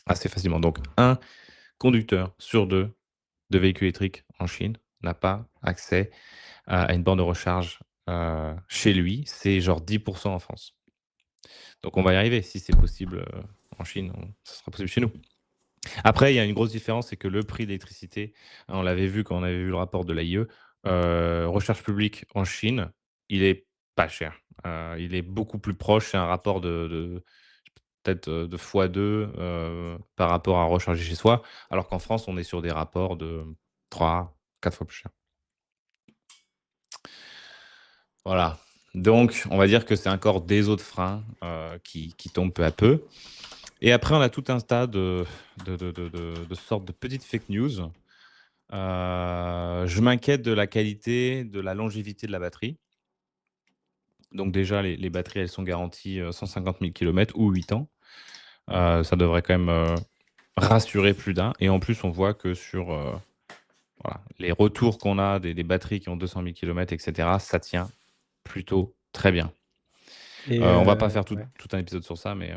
assez facilement. Donc un conducteur sur 2 de véhicules électriques en Chine n'a pas accès à une borne de recharge, chez lui. C'est genre 10% en France. Donc on va y arriver. Si c'est possible, en Chine, ça sera possible chez nous. Après, il y a une grosse différence, c'est que le prix de l'électricité, on l'avait vu quand on avait vu le rapport de l'AIE, recherche publique en Chine, il est pas cher. Il est beaucoup plus proche, c'est un rapport de peut-être, de x2, par rapport à recharger chez soi, alors qu'en France, on est sur des rapports de 3, 4 fois plus cher. Voilà. Donc on va dire que c'est encore des autres freins, qui tombent peu à peu. Et après, on a tout un tas de sortes de petites fake news. Je m'inquiète de la qualité, de la longévité de la batterie. Donc déjà, les batteries, elles sont garanties, 150 000 kilomètres ou 8 ans. Ça devrait quand même, rassurer plus d'un et en plus, on voit que sur, voilà, les retours qu'on a des batteries qui ont 200 000 kilomètres et cetera, ça tient plutôt très bien. Et On va pas faire tout ouais. tout un épisode sur ça, mais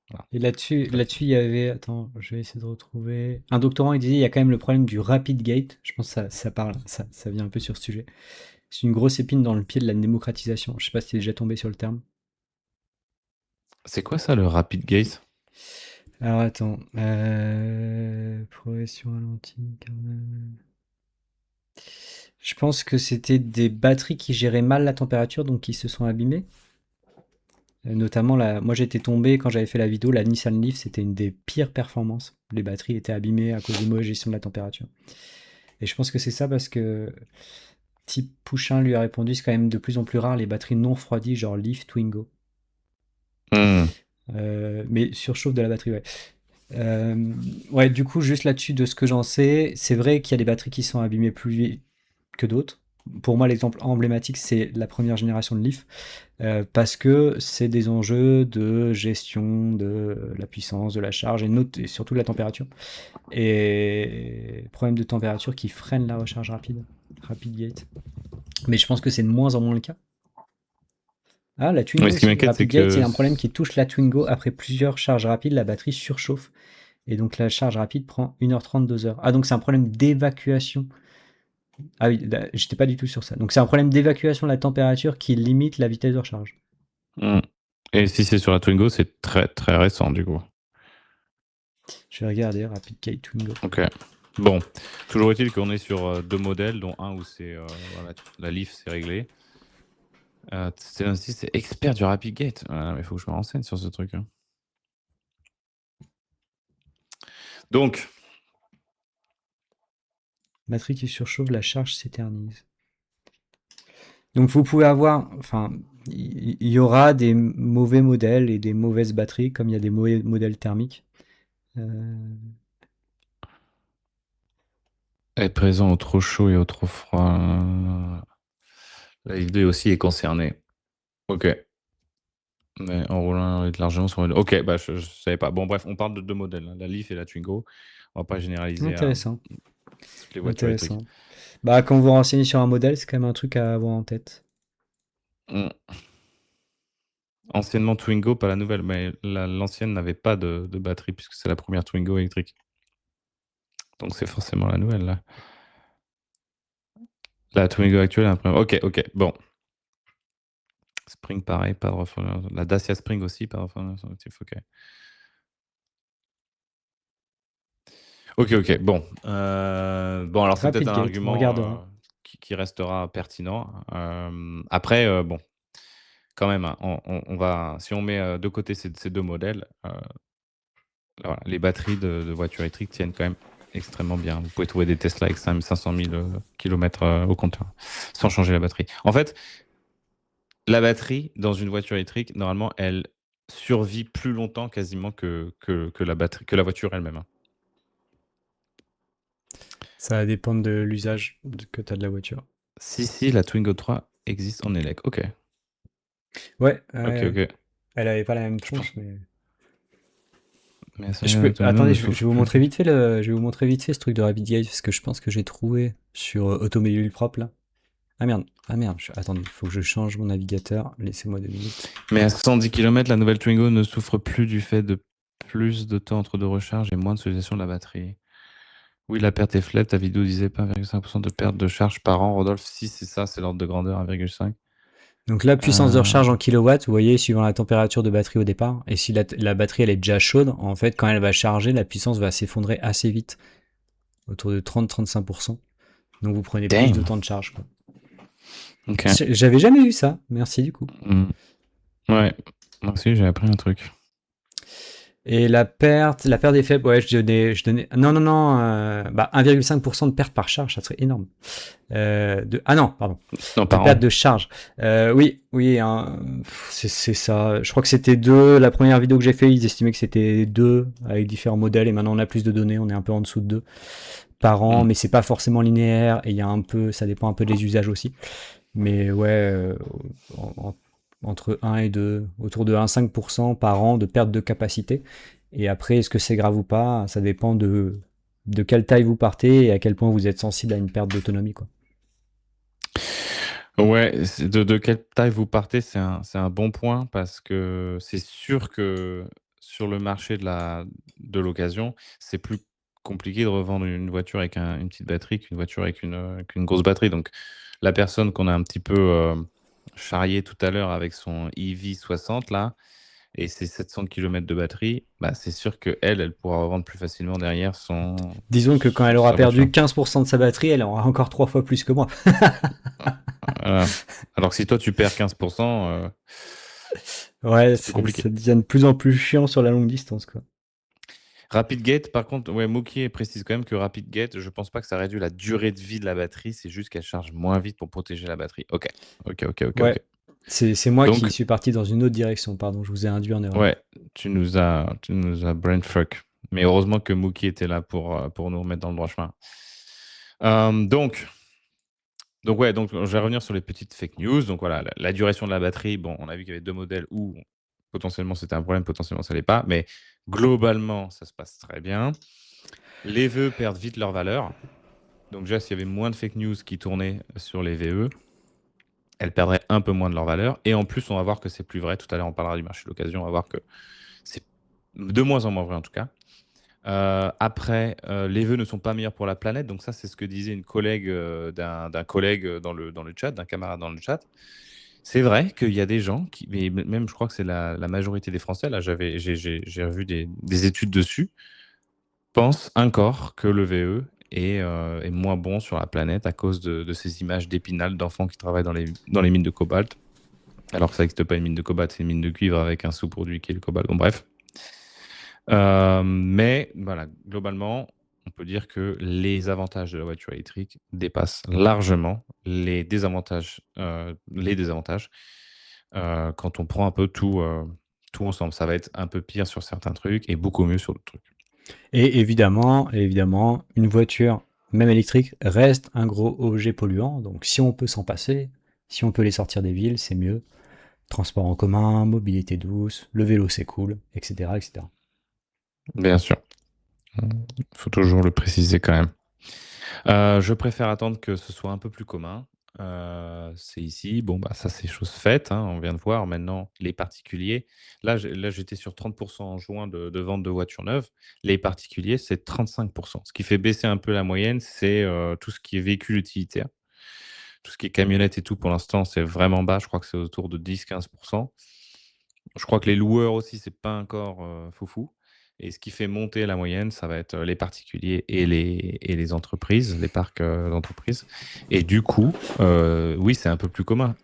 voilà. Et là-dessus, Ça là-dessus, il y avait, attends, je vais essayer de retrouver. Un doctorant, il disait, il y a quand même le problème du rapid gate. Je pense que ça parle, ça vient un peu sur ce sujet. C'est une grosse épine dans le pied de la démocratisation. Je sais pas si tu es déjà tombé sur le terme. c'est quoi ça, le rapid gaze? Alors attends, progression ralentie, je pense que c'était des batteries qui géraient mal la température, donc qui se sont abîmées. Notamment, moi j'étais tombé quand j'avais fait la vidéo, la Nissan Leaf, c'était une des pires performances. Les batteries étaient abîmées à cause de mauvaise gestion de la température. Et je pense que c'est ça parce que Type Pouchin lui a répondu, c'est quand même de plus en plus rare les batteries non refroidies, genre Leaf, Twingo. Mmh. Mais surchauffe de la batterie, ouais. Ouais, du coup, juste là-dessus, de ce que j'en sais, c'est vrai qu'il y a des batteries qui sont abîmées plus vite, que d'autres. Pour moi, l'exemple emblématique, c'est la première génération de Leaf, parce que c'est des enjeux de gestion de la puissance, de la charge et surtout de la température. Et problème de température qui freine la recharge rapide, Rapid Gate. Mais je pense que c'est de moins en moins le cas. Ah, la Mais Twingo ce qui aussi. m'inquiète, c'est Rapid Gate, il y que a un problème qui touche la Twingo. Après plusieurs charges rapides, la batterie surchauffe. Et donc la charge rapide prend 1h30, 2h. Ah, donc c'est un problème d'évacuation. Ah oui, j'étais pas du tout sur ça. Donc c'est un problème d'évacuation de la température qui limite la vitesse de recharge. Hmm. Et si c'est sur la Twingo, c'est très très récent du coup. Je vais regarder Rapid Gate Twingo. Ok. Bon, toujours est-il qu'on est sur 2 modèles, dont un où c'est voilà, la Leaf, c'est réglé. c'est expert du Rapid Gate. Mais il faut que je me renseigne sur ce truc. Hein. Donc, Batterie qui surchauffe, la charge s'éternise. Donc vous pouvez avoir, enfin, il y aura des mauvais modèles et des mauvaises batteries, comme il y a des mauvais modèles thermiques. être présent au trop chaud et au trop froid. La Leaf 2 aussi est concernée. Ok. Mais en roulant largement sur le... Ok, bah je savais pas. Bon, bref, on parle de 2 modèles, hein, la Leaf et la Twingo. On va pas généraliser à Intéressant, toutes les voitures électriques. intéressant. Bah, quand vous vous renseignez sur un modèle, c'est quand même un truc à avoir en tête. Hmm. Anciennement Twingo, pas la nouvelle, mais l'ancienne n'avait pas de batterie puisque c'est la première Twingo électrique. Donc c'est forcément la nouvelle là. La Twingo actuelle, après. Ok, bon. Spring pareil, pas de refroidissement. La Dacia Spring aussi, pas de refroidissement actif, ok. Ok, bon. Bon, alors c'est peut-être Rapid un Gate, on argument regardera. qui restera pertinent. Après, bon, quand même, hein, on va, si on met de côté ces 2 modèles, voilà, les batteries de voitures électriques tiennent quand même extrêmement bien. Vous pouvez trouver des Tesla avec 500 000 km au compteur sans changer la batterie. En fait, la batterie dans une voiture électrique, normalement, elle survit plus longtemps quasiment que la voiture elle-même. Hein. Ça va dépendre de l'usage que tu as de la voiture. Si, la Twingo 3 existe en élec. Ok. Ouais, Ok. elle avait pas la même Je pense. tronche, mais. Mais ça, Attendez, ne je souffre vais vous plus. montrer vite fait je vais vous montrer vite fait ce truc de Rapid Gate parce que je pense que j'ai trouvé sur Automobile Propre là. Ah merde, attendez, il faut que je change mon navigateur. Laissez-moi 2 minutes. Mais à 110 km, la nouvelle Twingo ne souffre plus du fait de plus de temps entre 2 recharges et moins de sollicitation de la batterie. Oui, la perte est faible. Ta vidéo disait pas 1,5% de perte de charge par an. Rodolphe, si c'est ça, c'est l'ordre de grandeur 1,5. Donc la puissance de recharge en kilowatts, vous voyez, suivant la température de batterie au départ, et si la batterie elle est déjà chaude, en fait, quand elle va charger, la puissance va s'effondrer assez vite, autour de 30-35%. Donc vous prenez plus de Damn. temps de charge. Quoi. Ok. J'avais jamais eu ça, merci du coup. Ouais, moi aussi j'ai appris un truc. Et la perte est faible, ouais, je donnais, non, 1,5% de perte par charge, ça serait énorme. Ah non, pardon, Non, de par perte an. de charge. Oui, hein, c'est ça. Je crois que c'était 2. La première vidéo que j'ai fait, ils estimaient que c'était 2 avec différents modèles, et maintenant on a plus de données, on est un peu en dessous de 2 par an, mais c'est pas forcément linéaire, et il y a un peu, ça dépend un peu des usages aussi. Mais ouais, entre 1 et 2, autour de 1,5% par an de perte de capacité. Et après, est-ce que c'est grave ou pas? Ça dépend de quelle taille vous partez et à quel point vous êtes sensible à une perte d'autonomie, quoi. Ouais, de quelle taille vous partez, c'est un bon point parce que c'est sûr que sur le marché de l'occasion, c'est plus compliqué de revendre une voiture avec une petite batterie qu'une voiture avec qu'une grosse batterie. Donc, la personne qu'on a un petit peu charriée tout à l'heure avec son EV60 là, et ses 700 km de batterie, bah, c'est sûr qu'elle pourra revendre plus facilement derrière Disons que quand elle aura sa voiture. perdu 15% de sa batterie, elle aura encore 3 fois plus que moi. Voilà. Alors que si toi tu perds 15%, Ouais, c'est plus compliqué. ça devient de plus en plus chiant sur la longue distance, quoi. RapidGate, par contre, ouais, Mookie précise quand même que RapidGate, je pense pas que ça réduit la durée de vie de la batterie, c'est juste qu'elle charge moins vite pour protéger la batterie. Ok. Ouais, c'est moi qui Donc, suis parti dans une autre direction, pardon, je vous ai induit en erreur. ouais, tu nous as brainfuck. Mais heureusement que Mookie était là pour nous remettre dans le droit chemin. Donc, Donc ouais, donc je vais revenir sur les petites fake news. Donc voilà, la duration de la batterie, bon, on a vu qu'il y avait 2 modèles où potentiellement c'était un problème, potentiellement ça l'est pas, mais globalement, ça se passe très bien. Les vœux perdent vite leur valeur. Donc déjà, s'il y avait moins de fake news qui tournaient sur les VE, elles perdraient un peu moins de leur valeur. Et en plus, on va voir que c'est plus vrai. Tout à l'heure, on parlera du marché de l'occasion. On va voir que c'est de moins en moins vrai en tout cas. Après, les vœux ne sont pas meilleurs pour la planète. Donc ça, c'est ce que disait une collègue d'un collègue dans le chat, d'un camarade dans le chat. C'est vrai qu'il y a des gens qui, mais même je crois que c'est la majorité des Français, là j'ai revu des études dessus, pensent encore que le VE est moins bon sur la planète à cause de ces images d'Épinal d'enfants qui travaillent dans les mines de cobalt. Alors que ça n'existe pas une mine de cobalt, c'est une mine de cuivre avec un sous-produit qui est le cobalt. Bon, bref. Mais voilà, globalement, on peut dire que les avantages de la voiture électrique dépassent largement les désavantages quand on prend un peu tout ensemble. Ça va être un peu pire sur certains trucs et beaucoup mieux sur d'autres trucs. Et évidemment, une voiture, même électrique, reste un gros objet polluant. Donc si on peut s'en passer, si on peut les sortir des villes, c'est mieux. Transport en commun, mobilité douce, le vélo c'est cool, etc., etc. Bien sûr. Il faut toujours le préciser quand même. Je préfère attendre que ce soit un peu plus commun. C'est ici. Bon, bah, ça, c'est chose faite, hein, on vient de voir. Maintenant, les particuliers, là, j'étais sur 30 en juin de vente de voitures neuves. Les particuliers, c'est 35. Ce qui fait baisser un peu la moyenne, c'est, tout ce qui est véhicule utilitaire. Tout ce qui est camionnette et tout, pour l'instant, c'est vraiment bas. Je crois que c'est autour de 10-15. Je crois que les loueurs aussi, c'est pas encore, foufou. Et ce qui fait monter la moyenne, ça va être, les particuliers et les entreprises, les parcs, d'entreprises. Et du coup, oui, c'est un peu plus commun.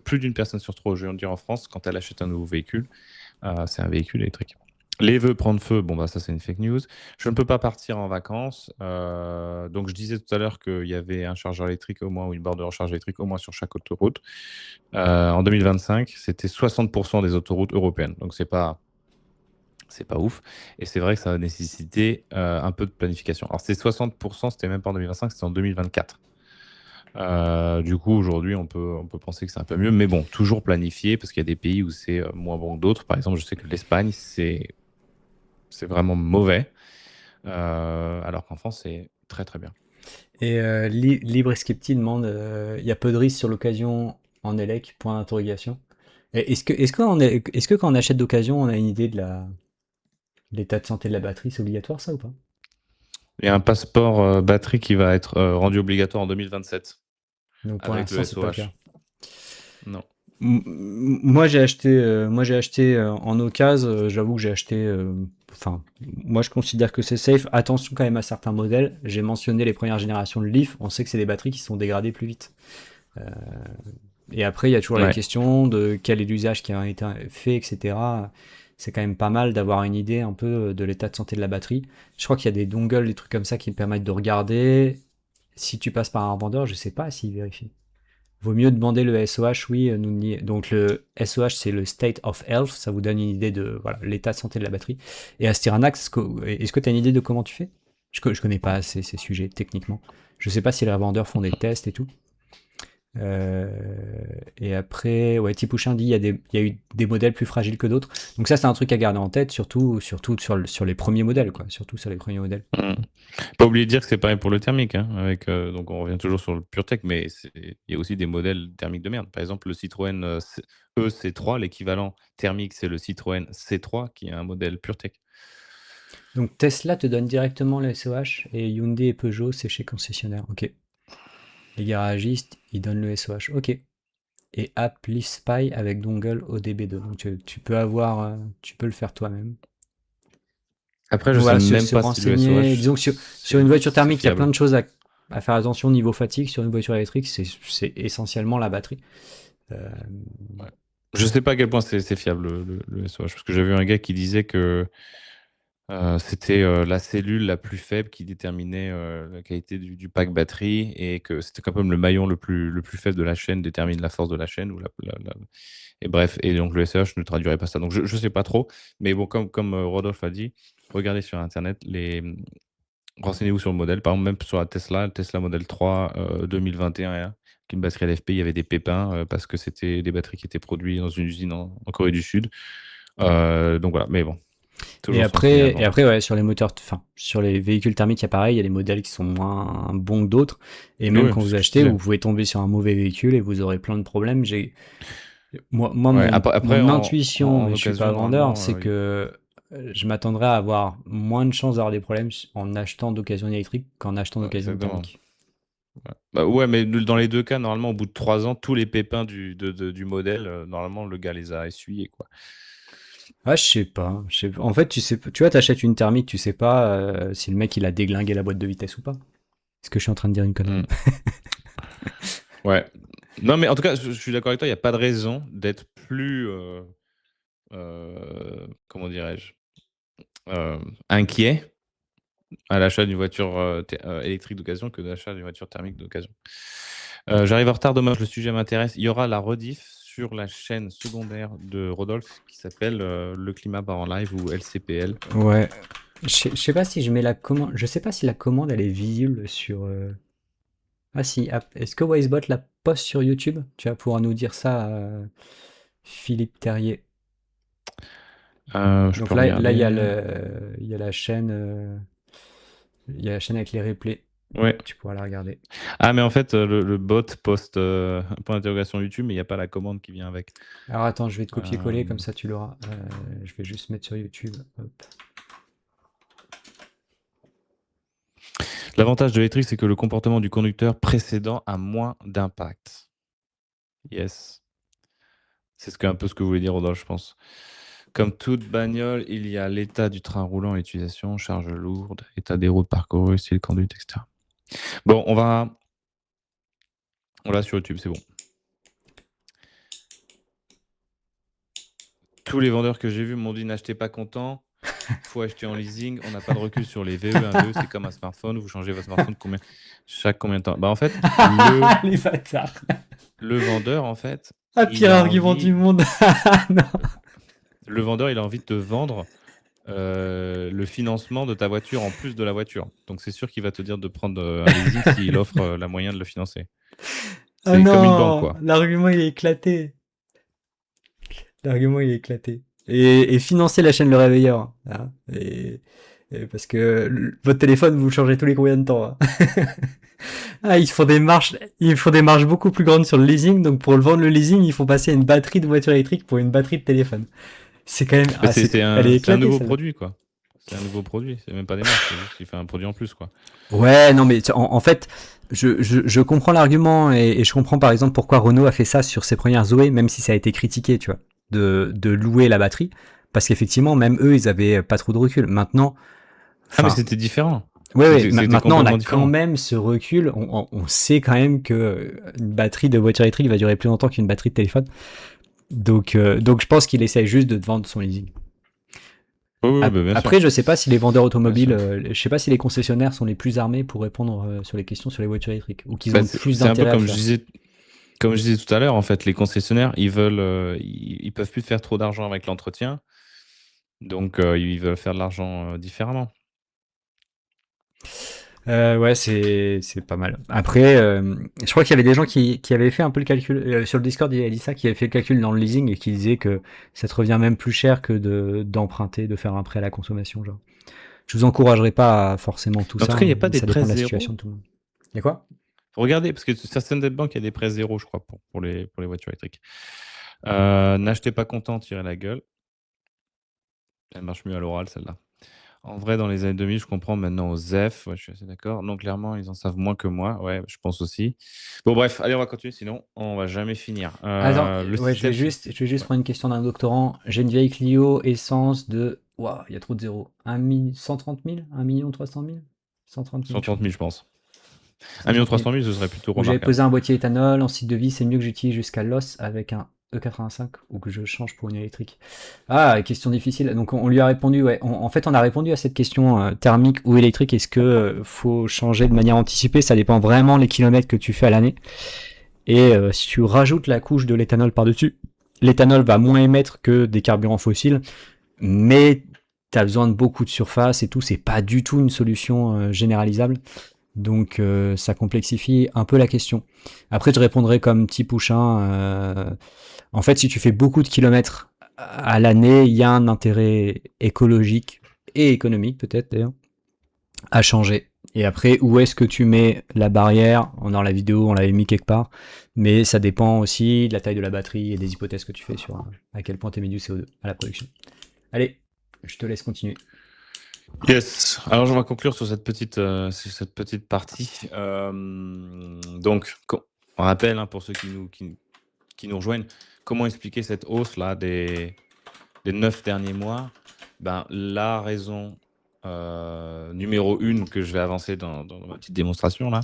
Plus d'une personne sur 3, je veux dire en France, quand elle achète un nouveau véhicule, c'est un véhicule électrique. Les vœux prendre feu, bon, bah, ça, c'est une fake news. Je ne peux pas partir en vacances. Donc je disais tout à l'heure qu'il y avait un chargeur électrique au moins ou une borne de recharge électrique au moins sur chaque autoroute. En 2025, c'était 60 des autoroutes européennes. Donc c'est pas ouf. Et c'est vrai que ça va nécessiter un peu de planification. Alors, ces 60 c'était même pas en 2025, c'était en 2024. Du coup, aujourd'hui, on peut penser que c'est un peu mieux. Mais bon, toujours planifié parce qu'il y a des pays où c'est moins bon que d'autres. Par exemple, je sais que l'Espagne, c'est vraiment mauvais. Alors qu'en France, c'est très très bien. Et Libre et Skepti demande, il y a peu de risques sur l'occasion en élec, point d'interrogation. Et est-ce que quand on achète d'occasion, on a une idée de l'état de santé de la batterie, c'est obligatoire ça ou pas? Il y a un passeport batterie qui va être rendu obligatoire en 2027 Donc pour avec le l'instant, c'est pas le cas. SOH. Non. Moi j'ai acheté en occasion, j'avoue que j'ai acheté, enfin, moi je considère que c'est safe. Attention quand même à certains modèles. J'ai mentionné les premières générations de Leaf, on sait que c'est des batteries qui sont dégradées plus vite. Euh, et après, il y a toujours la Ouais. question de quel est l'usage qui a été fait, etc. C'est quand même pas mal d'avoir une idée un peu de l'état de santé de la batterie. Je crois qu'il y a des dongles, des trucs comme ça qui me permettent de regarder. Si tu passes par un vendeur, je sais pas s'il vérifie. Vaut mieux demander le SOH, oui. Donc le SOH, c'est le State of Health, ça vous donne une idée de voilà, l'état de santé de la batterie. Et Astyranax, est-ce que tu as une idée de comment tu fais? Je connais pas assez ces sujets techniquement. Je sais pas si les revendeurs font des tests et tout. Euh, et après, ouais, Tipouchin dit il y a eu des modèles plus fragiles que d'autres. Donc ça, c'est un truc à garder en tête, surtout sur les premiers modèles, quoi. Surtout sur les premiers modèles. Mm. Pas oublier de dire que c'est pareil pour le thermique, hein, donc on revient toujours sur le PureTech, mais il y a aussi des modèles thermiques de merde. Par exemple, le Citroën EC3, l'équivalent thermique, c'est le Citroën C3 qui est un modèle PureTech. Donc Tesla te donne directement le SOH et Hyundai et Peugeot, c'est chez concessionnaire. Ok. Les garagistes, ils donnent le SOH. Ok. Et Appli Spy avec dongle ODB2. Donc tu peux le faire toi-même. Après, je Donc sais voilà, même se pas si le renseigner. SOH, Disons que sur une voiture c'est thermique, il y a plein fiable. de choses à faire attention niveau fatigue. Sur une voiture électrique, c'est essentiellement la batterie. Euh, Ouais. Je sais pas à quel point c'est fiable le SOH, parce que j'ai vu un gars qui disait que c'était la cellule la plus faible qui déterminait la qualité du pack batterie et que c'était quand même le maillon le plus faible de la chaîne détermine la force de la chaîne. Et bref, et donc le SEH ne traduirait pas ça. Donc je ne sais pas trop, mais bon, comme Rodolphe a dit, regardez sur Internet Renseignez-vous sur le modèle. Par exemple, même sur le Tesla Model 3 2021, qui est une batterie LFP, il y avait des pépins parce que c'était des batteries qui étaient produites dans une usine en Corée du Sud. Donc voilà, mais bon, Et toujours se renseigner après, avant. ouais, sur les moteurs, enfin, sur les véhicules thermiques, il y a pareil, il y a des modèles qui sont moins bons que d'autres. Et même Oui, quand c'est vous ce que je achetez, disais. vous pouvez tomber sur un mauvais véhicule et vous aurez plein de problèmes. Moi, Ouais, après, mon intuition, en mais je suis pas occasion, vendeur, normalement, c'est que je m'attendrais à avoir moins de chances d'avoir des problèmes en achetant d'occasion électrique qu'en achetant ouais, d'occasion exactement. thermique. Ouais. Bah ouais, mais dans les deux cas, normalement, au bout de 3 ans, tous les pépins du modèle, normalement, le gars les a essuyés, quoi. Ah, je sais pas. En fait, tu vois, t'achètes une thermique, tu sais pas si le mec il a déglingué la boîte de vitesse ou pas. Est-ce que je suis en train de dire une connerie? Mm. Ouais. Non, mais en tout cas, je suis d'accord avec toi, il n'y a pas de raison d'être plus, comment dirais-je, inquiet à l'achat d'une voiture électrique d'occasion que d'achat d'une voiture thermique d'occasion. J'arrive en retard, dommage, le sujet m'intéresse. Il y aura la rediff sur la chaîne secondaire de Rodolphe qui s'appelle Le Climat part en live ou LCPL. Ouais. Je sais pas si je mets la commande. Je sais pas si la commande elle est visible sur. Ah si. Est-ce que Wisebot la poste sur YouTube? Tu vas pouvoir nous dire ça, Philippe Terrier. Je Donc peux là regarder. il y a la chaîne. Il y a la chaîne avec les replays. Ouais. Tu pourras la regarder. Ah, mais en fait, le bot poste un point d'interrogation YouTube, mais il n'y a pas la commande qui vient avec. Alors attends, je vais te copier-coller Euh, comme ça tu l'auras. Je vais juste mettre sur YouTube. Hop. L'avantage de l'électrique, c'est que le comportement du conducteur précédent a moins d'impact. Yes. C'est un peu ce que voulait dire Rodolphe, je pense. Comme toute bagnole, il y a l'état du train roulant et l'utilisation, charge lourde, état des routes parcourues, style conduite, etc. Bon, on l'a sur YouTube, c'est bon. Tous les vendeurs que j'ai vus m'ont dit n'achetez pas content, faut acheter en leasing, on n'a pas de recul sur les VE. Un VE, c'est comme un smartphone, vous changez votre smartphone chaque combien de temps? Bah en fait, Les bâtards. le vendeur, en fait, Ah, il pire a argument du envie, monde. Non. le vendeur, il a envie de te vendre le financement de ta voiture en plus de la voiture. Donc c'est sûr qu'il va te dire de prendre un leasing s'il offre la moyen de le financer. Ah C'est comme une banque, non, quoi. l'argument il est éclaté. L'argument il est éclaté. Et financer la chaîne Le Réveilleur. Hein. Parce que votre téléphone vous le changez tous les combien de temps. Hein. Ah, ils font des marges beaucoup plus grandes sur le leasing. Donc pour le vendre le leasing, il faut passer une batterie de voiture électrique pour une batterie de téléphone. C'est quand même. Mais Ah, elle est c'est un éclatée nouveau celle-là. produit, quoi. C'est un nouveau produit. C'est même pas des marges, c'est juste qu'il fait un produit en plus, quoi. Ouais, non, mais en fait, je comprends l'argument et je comprends par exemple pourquoi Renault a fait ça sur ses premières Zoé, même si ça a été critiqué, tu vois, de louer la batterie. Parce qu'effectivement, même eux, ils avaient pas trop de recul. Maintenant, Ah, mais enfin, c'était différent. ouais, C'était maintenant on a complètement quand différent. même ce recul. On sait quand même que une batterie de voiture électrique va durer plus longtemps qu'une batterie de téléphone. Donc je pense qu'il essaie juste de te vendre son leasing. Oui, oui, bah, bien sûr. Après, je sais pas si les vendeurs Bien automobiles, sûr. je sais pas si les concessionnaires sont les plus armés pour répondre sur les questions sur les voitures électriques ou qu'ils ont Bah, le plus c'est un peu d'intérêt à le faire. comme je disais tout à l'heure, en fait, les concessionnaires, ils peuvent plus faire trop d'argent avec l'entretien, donc ils veulent faire de l'argent différemment. Ouais, c'est pas mal. Après, je crois qu'il y avait des gens qui avaient fait un peu le calcul sur le Discord. Il y a dit ça, qui avait fait le calcul dans le leasing et qui disait que ça te revient même plus cher que d'emprunter, de faire un prêt à la consommation. Genre, je vous encouragerai pas à forcément tout Mais en ça, tout cas, il n'y a hein, pas mais des ça prêts dépend de la zéro. situation de tout le monde. Y a quoi? Faut regarder, parce que certaines des banques, il y a des prêts zéro, je crois, pour les voitures électriques. N'achetez pas content, tirez la gueule. Elle marche mieux à l'oral, celle-là. En vrai, dans les années 2000, je comprends maintenant aux ZEF, ouais, je suis assez d'accord. Non, clairement, ils en savent moins que moi, ouais, je pense aussi. Bon, bref, allez, on va continuer, sinon on va jamais finir. Attends, Le ouais, système, je vais juste ouais, prendre une question d'un doctorant. J'ai une vieille Clio essence de, waouh, il y a trop de zéros. 130 000, 1 300 000, 130 000, je 130 crois. 000, je pense. 1 130 000. 300 000, ce serait plutôt Où j'avais remarquable. posé un boîtier éthanol, en cycle de vie, c'est mieux que j'utilise jusqu'à l'os avec un E85 ou que je change pour une électrique. Ah, question difficile. Donc on lui a répondu, ouais. En fait, on a répondu à cette question thermique ou électrique. Est-ce que faut changer de manière anticipée? Ça dépend vraiment les kilomètres que tu fais à l'année. Et si tu rajoutes la couche de l'éthanol par-dessus, l'éthanol va moins émettre que des carburants fossiles, mais tu as besoin de beaucoup de surface et tout, c'est pas du tout une solution généralisable. Donc ça complexifie un peu la question. Après, je répondrai comme petit Pouchin. En fait, si tu fais beaucoup de kilomètres à l'année, il y a un intérêt écologique et économique peut-être d'ailleurs à changer. Et après, où est-ce que tu mets la barrière? Dans la vidéo, on l'avait mis quelque part, mais ça dépend aussi de la taille de la batterie et des hypothèses que tu fais sur à quel point tu émets du CO2 à la production. Allez, je te laisse continuer. Yes. Alors, je vais conclure sur cette petite partie. Donc, on rappelle, hein, pour ceux qui nous rejoignent, comment expliquer cette hausse-là des 9 derniers mois? Ben, la raison numéro 1 que je vais avancer dans ma petite démonstration, là,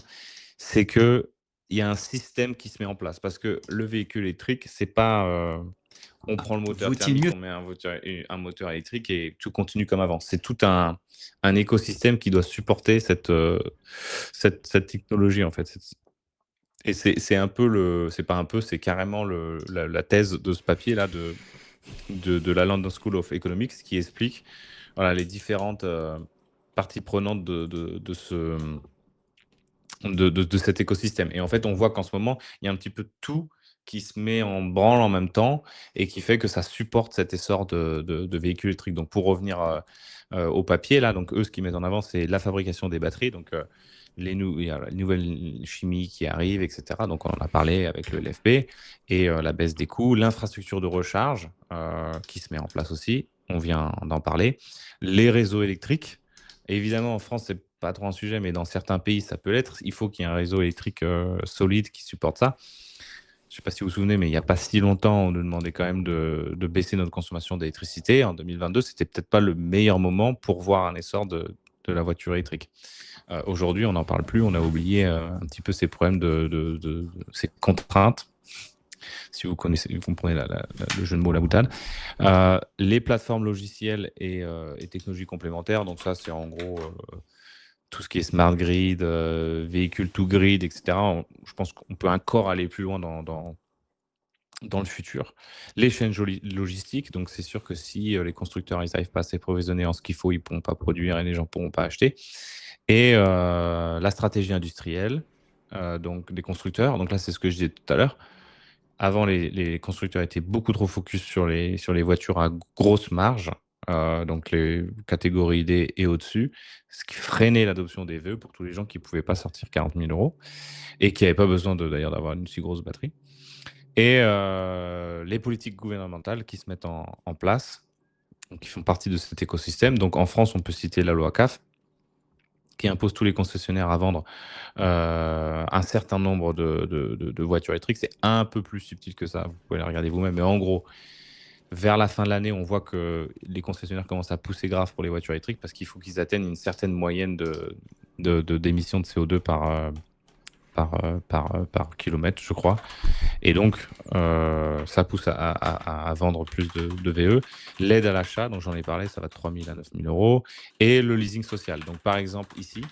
c'est qu'il y a un système qui se met en place. Parce que le véhicule électrique, c'est pas on prend le moteur Vaut-il thermique, mieux on met un moteur électrique et tout continue comme avant. C'est tout un écosystème qui doit supporter cette technologie, en fait. Et c'est un peu c'est pas un peu, c'est carrément la thèse de ce papier-là de la London School of Economics qui explique voilà, les différentes parties prenantes de cet écosystème. Et en fait, on voit qu'en ce moment, il y a un petit peu tout qui se met en branle en même temps et qui fait que ça supporte cet essor de véhicules électriques. Donc, pour revenir au papier, là, donc eux, ce qu'ils mettent en avant, c'est la fabrication des batteries, donc il y a les nouvelles chimies qui arrivent, etc. Donc, on en a parlé avec le LFP et la baisse des coûts, l'infrastructure de recharge qui se met en place aussi. On vient d'en parler. Les réseaux électriques. Évidemment, en France, c'est pas trop un sujet, mais dans certains pays, ça peut l'être. Il faut qu'il y ait un réseau électrique solide qui supporte ça. Je ne sais pas si vous vous souvenez, mais il n'y a pas si longtemps, on nous demandait quand même de baisser notre consommation d'électricité. En 2022, c'était peut-être pas le meilleur moment pour voir un essor de la voiture électrique. Aujourd'hui, on n'en parle plus. On a oublié un petit peu ces problèmes de ces contraintes. Si vous connaissez, vous comprenez le jeu de mots, la boutade. Les plateformes logicielles et technologies complémentaires. Donc ça, c'est en gros tout ce qui est smart grid, véhicule to grid, etc. Je pense qu'on peut encore aller plus loin dans le futur. Les chaînes logistiques, donc c'est sûr que si les constructeurs n'arrivent pas à s'approvisionner en ce qu'il faut, ils ne pourront pas produire et les gens ne pourront pas acheter. Et la stratégie industrielle, donc des constructeurs. Donc là, c'est ce que je disais tout à l'heure. Avant, les constructeurs étaient beaucoup trop focus sur les voitures à grosse marge, donc les catégories D et au-dessus, ce qui freinait l'adoption des VE pour tous les gens qui ne pouvaient pas sortir 40 000 € et qui n'avaient pas besoin d'ailleurs d'avoir une si grosse batterie. Et les politiques gouvernementales qui se mettent en place, donc qui font partie de cet écosystème. Donc en France, on peut citer la loi CAF, qui impose tous les concessionnaires à vendre un certain nombre de voitures électriques. C'est un peu plus subtil que ça, vous pouvez la regarder vous-même, mais en gros, vers la fin de l'année, on voit que les concessionnaires commencent à pousser grave pour les voitures électriques parce qu'il faut qu'ils atteignent une certaine moyenne d'émissions de CO2 par kilomètre, je crois. Et donc, ça pousse à vendre plus de VE. L'aide à l'achat, donc j'en ai parlé, ça va de 3 000 à 9 000 €. Et le leasing social. Donc, par exemple, ici,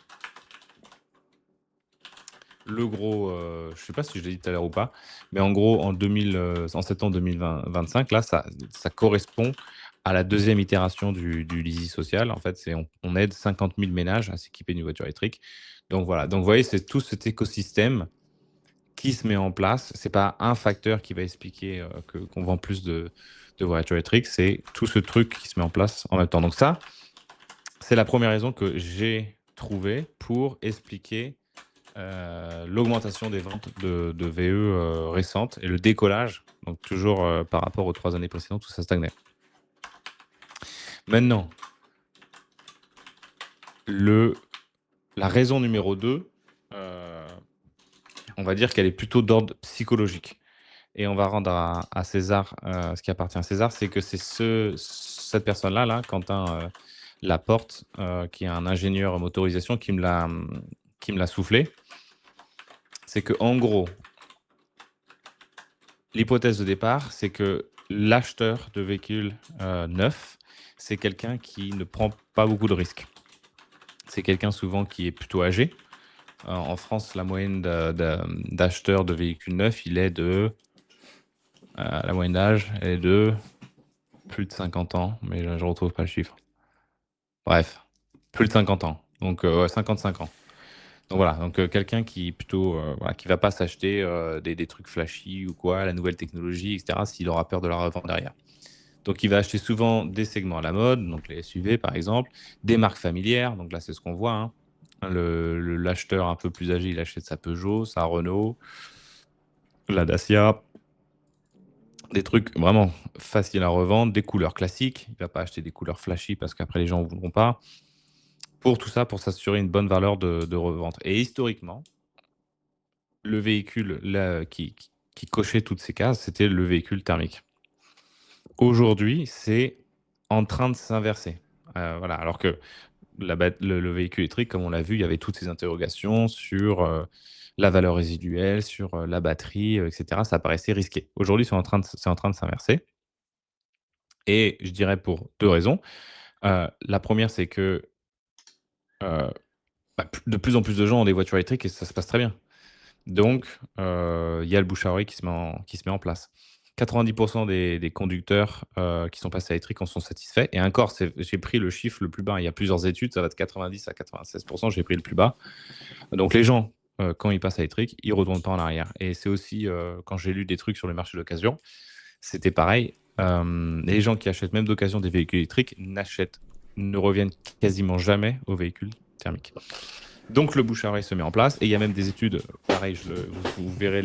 le gros, je ne sais pas si je l'ai dit tout à l'heure ou pas, mais en gros, en septembre 2025, là, ça correspond à la deuxième itération du leasing social. En fait, on aide 50 000 ménages à s'équiper d'une voiture électrique. Donc voilà, donc vous voyez, c'est tout cet écosystème qui se met en place. Ce n'est pas un facteur qui va expliquer qu'on vend plus de voitures électriques, c'est tout ce truc qui se met en place en même temps. Donc ça, c'est la première raison que j'ai trouvée pour expliquer l'augmentation des ventes de VE récentes et le décollage, donc toujours par rapport aux 3 années précédentes où ça stagnait. Maintenant, la raison numéro 2, on va dire qu'elle est plutôt d'ordre psychologique. Et on va rendre à César ce qui appartient à César, c'est que c'est cette personne-là, là, Quentin Laporte, qui est un ingénieur motorisation, qui me l'a soufflé. C'est que en gros, l'hypothèse de départ, c'est que l'acheteur de véhicules neufs, c'est quelqu'un qui ne prend pas beaucoup de risques. C'est quelqu'un souvent qui est plutôt âgé. En France, la moyenne d'acheteurs de véhicules neufs, la moyenne d'âge est de plus de 50 ans, mais je ne retrouve pas le chiffre. Bref, plus de 50 ans. Donc, ouais, 55 ans. Donc voilà, donc quelqu'un qui plutôt, voilà, qui va pas s'acheter des trucs flashy ou quoi, la nouvelle technologie, etc., s'il aura peur de la revendre derrière. Donc il va acheter souvent des segments à la mode, donc les SUV par exemple, des marques familières, donc là c'est ce qu'on voit, hein. L'acheteur un peu plus âgé, il achète sa Peugeot, sa Renault, la Dacia, des trucs vraiment faciles à revendre, des couleurs classiques. Il va pas acheter des couleurs flashy parce qu'après les gens ne voudront pas. Pour tout ça, pour s'assurer une bonne valeur de revente. Et historiquement, le véhicule là, qui cochait toutes ces cases, c'était le véhicule thermique. Aujourd'hui, c'est en train de s'inverser. Voilà, alors que le véhicule électrique, comme on l'a vu, il y avait toutes ces interrogations sur la valeur résiduelle, sur la batterie, etc. Ça paraissait risqué. Aujourd'hui, c'est en train de s'inverser. Et je dirais pour deux raisons. La première, c'est que euh, de plus en plus de gens ont des voitures électriques et ça se passe très bien. Donc, il y a le bouche à oreille qui se met en place. 90% des conducteurs qui sont passés à l'électrique en sont satisfaits. Et encore, j'ai pris le chiffre le plus bas. Il y a plusieurs études, ça va de 90 à 96%. J'ai pris le plus bas. Donc, les gens, quand ils passent à l'électrique, ils ne retournent pas en arrière. Et c'est aussi, quand j'ai lu des trucs sur le marché d'occasion, c'était pareil. Les gens qui achètent même d'occasion des véhicules électriques ne reviennent quasiment jamais aux véhicules thermiques. Donc le bouche à oreille se met en place et il y a même des études, pareil, vous verrez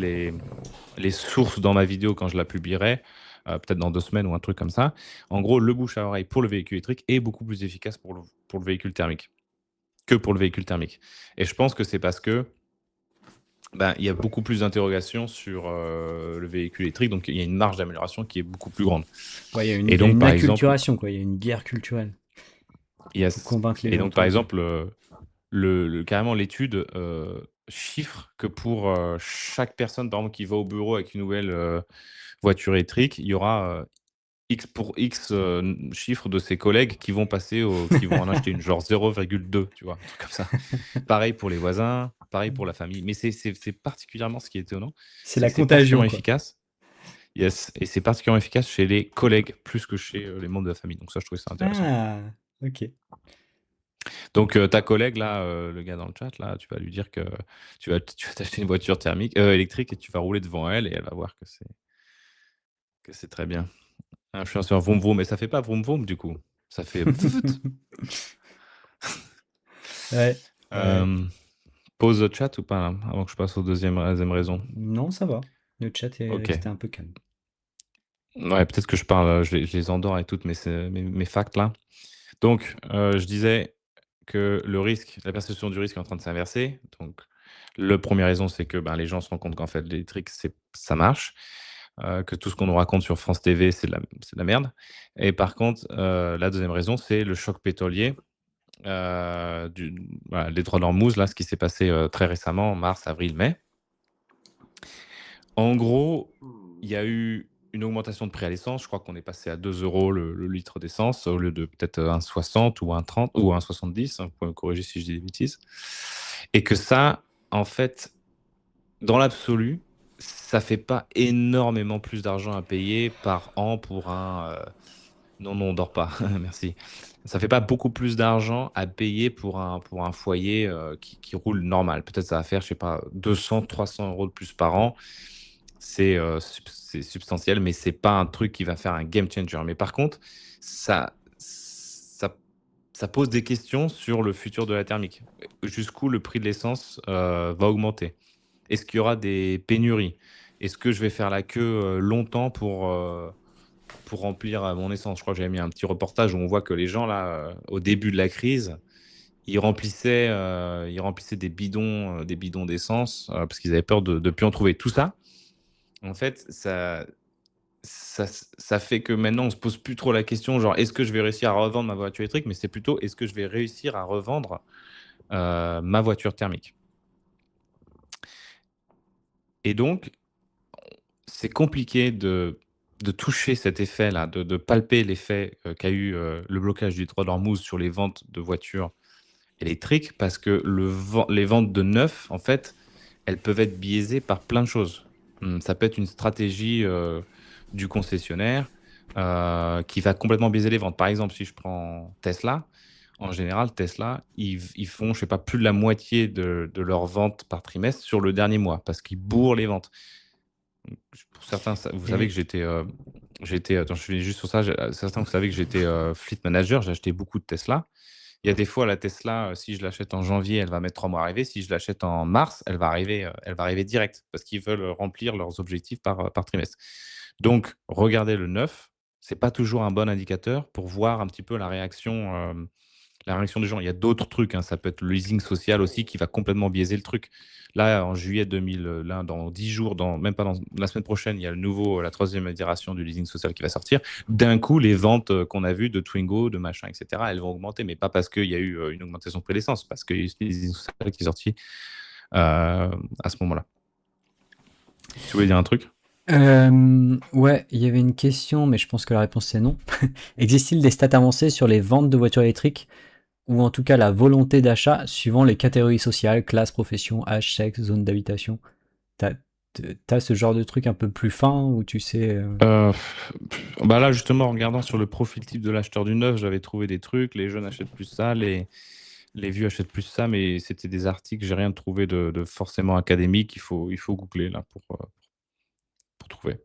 les sources dans ma vidéo quand je la publierai, peut-être dans 2 semaines ou un truc comme ça. En gros, le bouche à oreille pour le véhicule électrique est beaucoup plus efficace pour le véhicule thermique que pour le véhicule thermique. Et je pense que c'est parce que ben, il y a beaucoup plus d'interrogations sur le véhicule électrique, donc il y a une marge d'amélioration qui est beaucoup plus grande. Ouais, Et il y a donc une par exemple, acculturation, quoi. Il y a une guerre culturelle. Faut yes. convaincre les Et gens donc autour par de ça. exemple, carrément l'étude chiffre que pour chaque personne par exemple, qui va au bureau avec une nouvelle voiture électrique, il y aura X pour X chiffre de ses collègues qui vont en acheter une, genre 0,2, tu vois, un truc comme ça. Pareil pour les voisins, pareil pour la famille. Mais c'est particulièrement ce qui est étonnant, C'est c'est la que c'est particulièrement contagion, quoi. efficace. Yes, et c'est particulièrement efficace chez les collègues plus que chez les membres de la famille. Donc ça, je trouvais ça intéressant. Ah, ok. Donc, ta collègue là, le gars dans le chat là, tu vas lui dire que tu vas t'acheter une voiture électrique et tu vas rouler devant elle et elle va voir que c'est très bien. Influenceur vroom vroom, mais ça fait pas vroom vroom du coup, ça fait vvt. Ouais, ouais. Hem, pause le chat ou pas là? Avant que je passe aux 2e raison? Non, ça va. Le chat est OK. resté un peu calme. Ouais, peut-être que je parle, je les endors avec toutes mes facts là. Donc, je disais que la perception du risque est en train de s'inverser. Donc, le 1 raison, c'est que, ben, les gens se rendent compte qu'en fait l'électrique, ça marche, que tout ce qu'on nous raconte sur France TV, c'est de la merde. Et par contre, la deuxième raison, c'est le choc pétrolier, voilà, les droits d'Ormuz, là, ce qui s'est passé, très récemment en mars, avril, mai. En gros, il y a eu une augmentation de prix à l'essence. Je crois qu'on est passé à 2 € le litre d'essence au lieu de peut-être 1,60 ou 1,30 ou 1,70, hein, vous pouvez me corriger si je dis des bêtises. Et que ça, en fait, dans l'absolu, ça fait pas énormément plus d'argent à payer par an pour non, non, on dort pas, merci. Ça fait pas beaucoup plus d'argent à payer pour un foyer qui roule normal. Peut-être ça va faire, je sais pas, 200-300 € de plus par an. C'est substantiel, mais c'est pas un truc qui va faire un game changer. Mais par contre, ça, ça pose des questions sur le futur de la thermique. Jusqu'où le prix de l'essence va augmenter? Est-ce qu'il y aura des pénuries? Est-ce que je vais faire la queue longtemps pour remplir mon essence? Je crois que j'avais mis un petit reportage où on voit que les gens, là, au début de la crise, ils remplissaient des bidons d'essence parce qu'ils avaient peur de ne plus en trouver. Tout ça, en fait, ça fait que maintenant, on se pose plus trop la question, genre, est-ce que je vais réussir à revendre ma voiture électrique? Mais c'est plutôt, est-ce que je vais réussir à revendre ma voiture thermique? Et donc, c'est compliqué de toucher cet effet-là, de palper l'effet qu'a eu le blocage du droit d'Ormuz sur les ventes de voitures électriques, parce que les ventes de neuf, en fait, elles peuvent être biaisées par plein de choses. Ça peut être une stratégie du concessionnaire qui va complètement biaiser les ventes. Par exemple, si je prends Tesla, en général, Tesla, ils font, je sais pas, plus de la moitié de leurs ventes par trimestre sur le dernier mois parce qu'ils bourrent les ventes. Pour certains, vous savez Et que attends, je finis juste sur ça. Certains, vous savez que j'étais fleet manager, j'ai acheté beaucoup de Tesla. Il y a des fois, la Tesla, si je l'achète en janvier, elle va mettre 3 mois à arriver. Si je l'achète en mars, elle va arriver direct parce qu'ils veulent remplir leurs objectifs par trimestre. Donc, regardez le neuf, c'est pas toujours un bon indicateur pour voir un petit peu la réaction des gens. Il y a d'autres trucs, hein. Ça peut être le leasing social aussi qui va complètement biaiser le truc. Là, en juillet 2000, là, dans 10 jours, même pas dans la semaine prochaine, il y a la troisième itération du leasing social qui va sortir. D'un coup, les ventes qu'on a vues de Twingo, de machin, etc., elles vont augmenter, mais pas parce qu'il y a eu une augmentation de prix d'essence, parce qu'il y a eu le leasing social qui est sorti à ce moment-là. Tu voulais dire un truc? Ouais, il y avait une question, mais je pense que la réponse c'est non. Existe-t-il des stats avancées sur les ventes de voitures électriques ou en tout cas la volonté d'achat suivant les catégories sociales, classe, profession, âge, sexe, zone d'habitation? T'as, t'as ce genre de truc un peu plus fin où tu sais. Euh, Bah là, justement, en regardant sur le profil type de l'acheteur du neuf, j'avais trouvé des trucs. Les jeunes achètent plus ça, les vieux achètent plus ça, mais c'était des articles, j'ai rien trouvé de forcément académique. Il faut googler là pour trouver.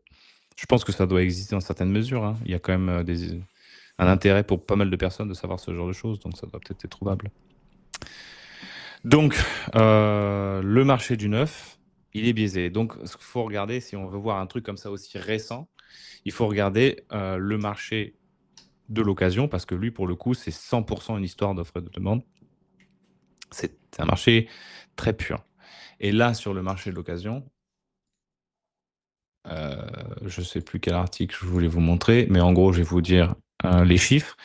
Je pense que ça doit exister dans certaines mesures, hein. Il y a quand même un intérêt pour pas mal de personnes de savoir ce genre de choses, donc ça doit peut-être être trouvable. Donc, le marché du neuf, il est biaisé. Donc, ce qu'il faut regarder, si on veut voir un truc comme ça aussi récent, il faut regarder le marché de l'occasion, parce que lui, pour le coup, c'est 100% une histoire d'offre et de demande. C'est un marché très pur. Et là, sur le marché de l'occasion, je ne sais plus quel article je voulais vous montrer, mais en gros, je vais vous dire les chiffres.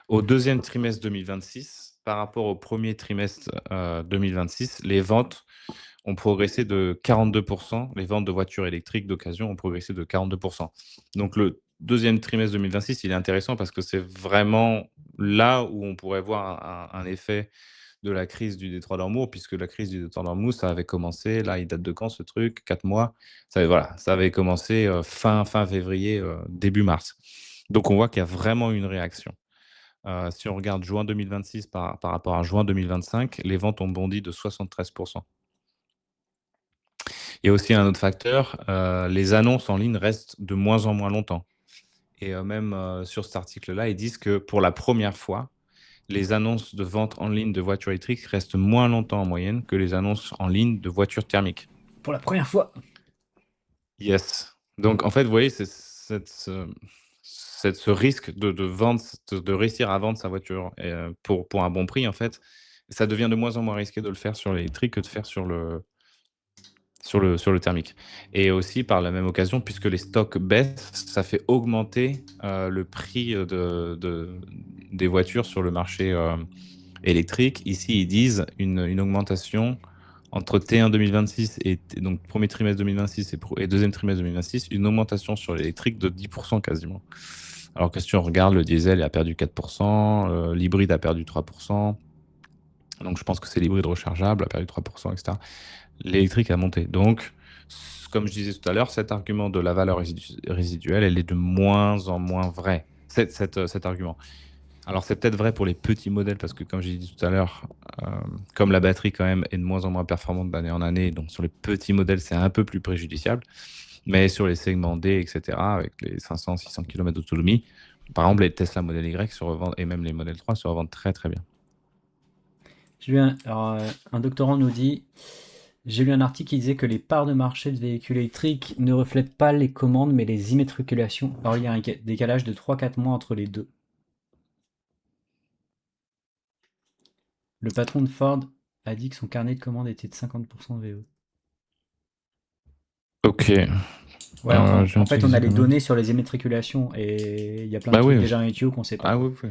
Au deuxième trimestre 2026, par rapport au premier trimestre 2026, les ventes ont progressé de 42%. Les ventes de voitures électriques d'occasion ont progressé de 42%. Donc le deuxième trimestre 2026, il est intéressant parce que c'est vraiment là où on pourrait voir un effet de la crise du détroit d'Ormuz, puisque la crise du détroit d'Ormuz, ça avait commencé, là, il date de quand ce truc? 4 mois. Voilà, ça avait commencé fin février, début mars. Donc on voit qu'il y a vraiment une réaction. Si on regarde juin 2026 par rapport à juin 2025, les ventes ont bondi de 73%. Il y a aussi un autre facteur, les annonces en ligne restent de moins en moins longtemps. Et même sur cet article-là, ils disent que pour la première fois, les annonces de vente en ligne de voitures électriques restent moins longtemps en moyenne que les annonces en ligne de voitures thermiques. Pour la première fois. Yes. Donc en fait, vous voyez, c'est ce risque de réussir à vendre sa voiture pour un bon prix, en fait, ça devient de moins en moins risqué de le faire sur l'électrique que de faire sur le thermique. Et aussi, par la même occasion, puisque les stocks baissent, ça fait augmenter le prix des voitures sur le marché électrique. Ici, ils disent une augmentation entre T1 2026 et donc premier trimestre 2026 et deuxième trimestre 2026, une augmentation sur l'électrique de 10% quasiment. Alors que si on regarde, le diesel a perdu 4%, l'hybride a perdu 3%. Donc je pense que c'est l'hybride rechargeable a perdu 3%, etc. L'électrique a monté. Donc, comme je disais tout à l'heure, cet argument de la valeur résiduelle, elle est de moins en moins vraie. Cet argument. Alors, c'est peut-être vrai pour les petits modèles, parce que comme j'ai dit tout à l'heure, comme la batterie quand même est de moins en moins performante d'année en année, donc sur les petits modèles, c'est un peu plus préjudiciable. Mais sur les segments D, etc., avec les 500-600 km d'autonomie, par exemple, les Tesla Model Y se revendent, et même les Model 3 se revendent très très bien. Alors, un doctorant nous dit, j'ai lu un article qui disait que les parts de marché de véhicules électriques ne reflètent pas les commandes mais les immatriculations. Or, il y a un décalage de 3-4 mois entre les deux. Le patron de Ford a dit que son carnet de commandes était de 50% VE. Ok. Ouais, J'ai en fait, on utilisé a les le nom. données sur les immatriculations et il y a plein de Bah trucs oui. déjà dans les tuyaux qu'on sait pas, Ah quoi. oui, oui.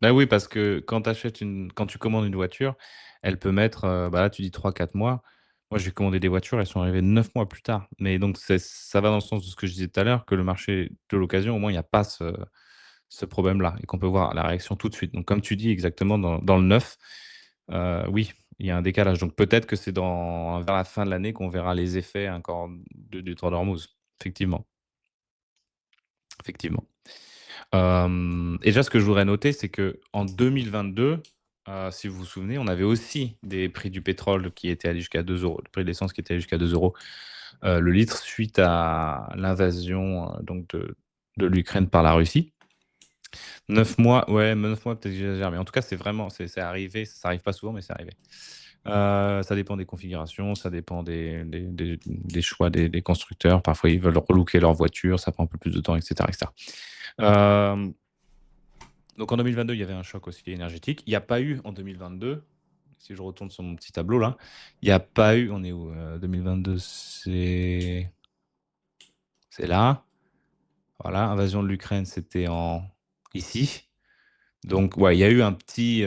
Bah oui, parce que quand tu commandes une voiture, elle peut mettre, bah là, tu dis 3-4 mois. Moi, j'ai commandé des voitures, elles sont arrivées 9 mois plus tard. Mais donc, ça va dans le sens de ce que je disais tout à l'heure, que le marché de l'occasion, au moins, il n'y a pas ce problème-là et qu'on peut voir la réaction tout de suite. Donc, comme tu dis exactement dans le neuf, oui, il y a un décalage. Donc, peut-être que c'est vers la fin de l'année qu'on verra les effets encore du Tour d'Ormuz. Effectivement, effectivement. Et déjà, ce que je voudrais noter, c'est qu'en 2022, si vous vous souvenez, on avait aussi des prix du pétrole qui étaient allés jusqu'à 2 euros, le prix de l'essence qui était allé jusqu'à 2 euros le litre suite à l'invasion donc de l'Ukraine par la Russie. 9 mois, ouais, 9 mois, peut-être que j'exagère, mais en tout cas, c'est vraiment, c'est arrivé, ça arrive pas souvent, mais c'est arrivé. Ça dépend des configurations, ça dépend des choix des constructeurs. Parfois, ils veulent relooker leur voiture, ça prend un peu plus de temps, etc. etc. Donc en 2022, il y avait un choc aussi énergétique. Il n'y a pas eu en 2022, si je retourne sur mon petit tableau là, il n'y a pas eu, on est où 2022, c'est là. Voilà, invasion de l'Ukraine, c'était ici. Donc, ouais, il y a eu un petit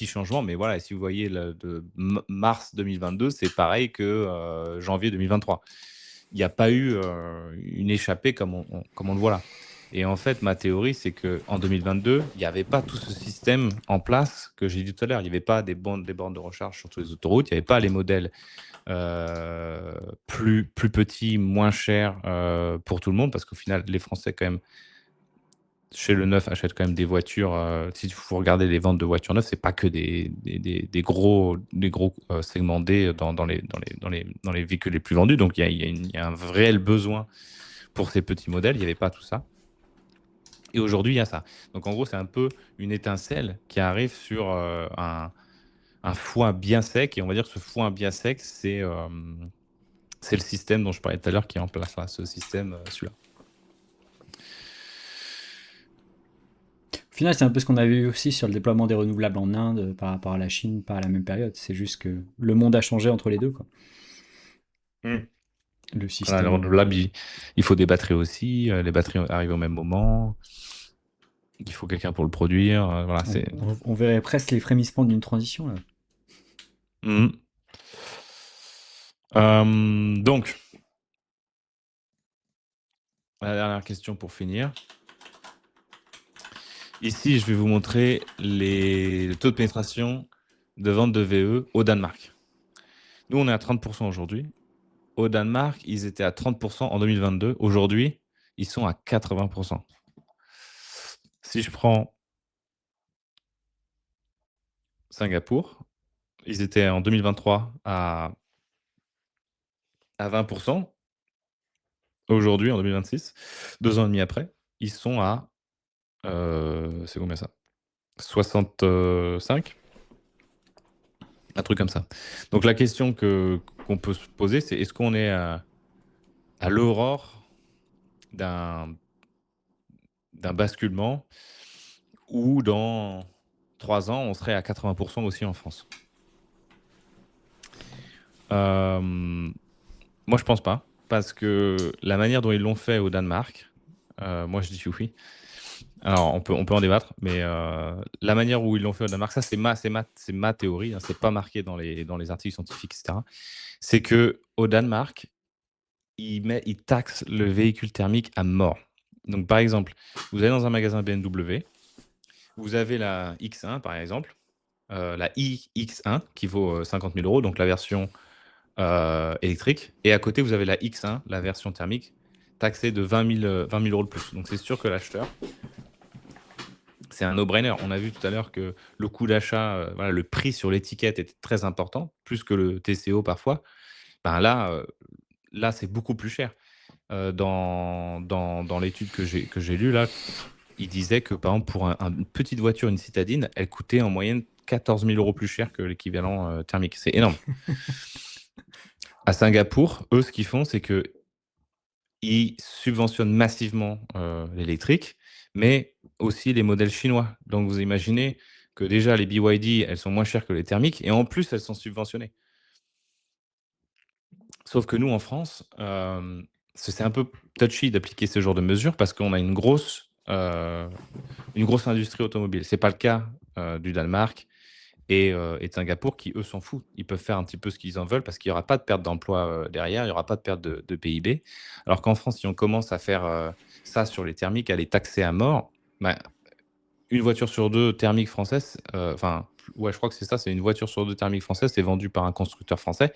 changement, mais voilà, si vous voyez de mars 2022, c'est pareil que janvier 2023. Il n'y a pas eu une échappée comme on le voit là. Et en fait, ma théorie, c'est qu'en 2022, il n'y avait pas tout ce système en place que j'ai dit tout à l'heure. Il n'y avait pas des bornes de recharge sur toutes les autoroutes, il n'y avait pas les modèles plus petits, moins chers pour tout le monde, parce qu'au final, les Français, quand même, chez le neuf, achètent quand même des voitures. Si vous regardez les ventes de voitures neuves, c'est pas que des gros segments D dans les véhicules les plus vendus. Donc il y a un réel besoin pour ces petits modèles. Il n'y avait pas tout ça. Et aujourd'hui, il y a ça. Donc en gros, c'est un peu une étincelle qui arrive sur un foin bien sec. Et on va dire que ce foin bien sec, c'est le système dont je parlais tout à l'heure qui est en place là, ce système, celui-là. Au final, c'est un peu ce qu'on avait vu aussi sur le déploiement des renouvelables en Inde par rapport à la Chine, pas à la même période. C'est juste que le monde a changé entre les deux, quoi. Le Voilà, système. le renouvelable, il faut des batteries aussi. Les batteries arrivent au même moment. Il faut quelqu'un pour le produire. Voilà, On verrait presque les frémissements d'une transition, là. Donc, la dernière question pour finir. Ici, je vais vous montrer le taux de pénétration de vente de VE au Danemark. Nous, on est à 30% aujourd'hui. Au Danemark, ils étaient à 30% en 2022. Aujourd'hui, ils sont à 80%. Si je prends Singapour, ils étaient en 2023 à 20%. Aujourd'hui, en 2026, 2 ans et demi après, ils sont à... c'est combien ça 65 ? Un truc comme ça. Donc la question qu'on peut se poser, c'est est-ce qu'on est à l'aurore d'un basculement ou dans 3 ans, on serait à 80% aussi en France? Moi, je pense pas, parce que la manière dont ils l'ont fait au Danemark, moi je dis oui. Alors, on peut en débattre, mais la manière où ils l'ont fait au Danemark, ça c'est ma théorie, hein, c'est pas marqué dans les articles scientifiques, etc. C'est que au Danemark, ils taxent le véhicule thermique à mort. Donc, par exemple, vous allez dans un magasin BMW, vous avez la X1 par exemple, la iX1 qui vaut 50 000 euros, donc la version électrique, et à côté vous avez la X1, la version thermique, taxée de 20 000 euros de plus. Donc c'est sûr que l'acheteur, c'est un no-brainer. On a vu tout à l'heure que le coût d'achat, voilà, le prix sur l'étiquette était très important, plus que le TCO parfois. Ben là c'est beaucoup plus cher. Dans l'étude que j'ai lue, là, il disait que, par exemple, pour une petite voiture, une citadine, elle coûtait en moyenne 14 000 euros plus cher que l'équivalent thermique. C'est énorme. À Singapour, eux, ce qu'ils font, c'est qu'ils subventionnent massivement l'électrique, mais aussi les modèles chinois. Donc, vous imaginez que déjà, les BYD, elles sont moins chères que les thermiques, et en plus, elles sont subventionnées. Sauf que nous, en France, c'est un peu touchy d'appliquer ce genre de mesures parce qu'on a une grosse industrie automobile. C'est pas le cas du Danemark et de Singapour qui, eux, s'en foutent. Ils peuvent faire un petit peu ce qu'ils en veulent parce qu'il n'y aura pas de perte d'emploi derrière, il n'y aura pas de perte de PIB. Alors qu'en France, si on commence à faire ça sur les thermiques, à les taxer à mort, bah, une voiture sur deux thermique française, ouais, je crois que c'est ça, c'est une voiture sur deux thermique française, c'est vendu par un constructeur français.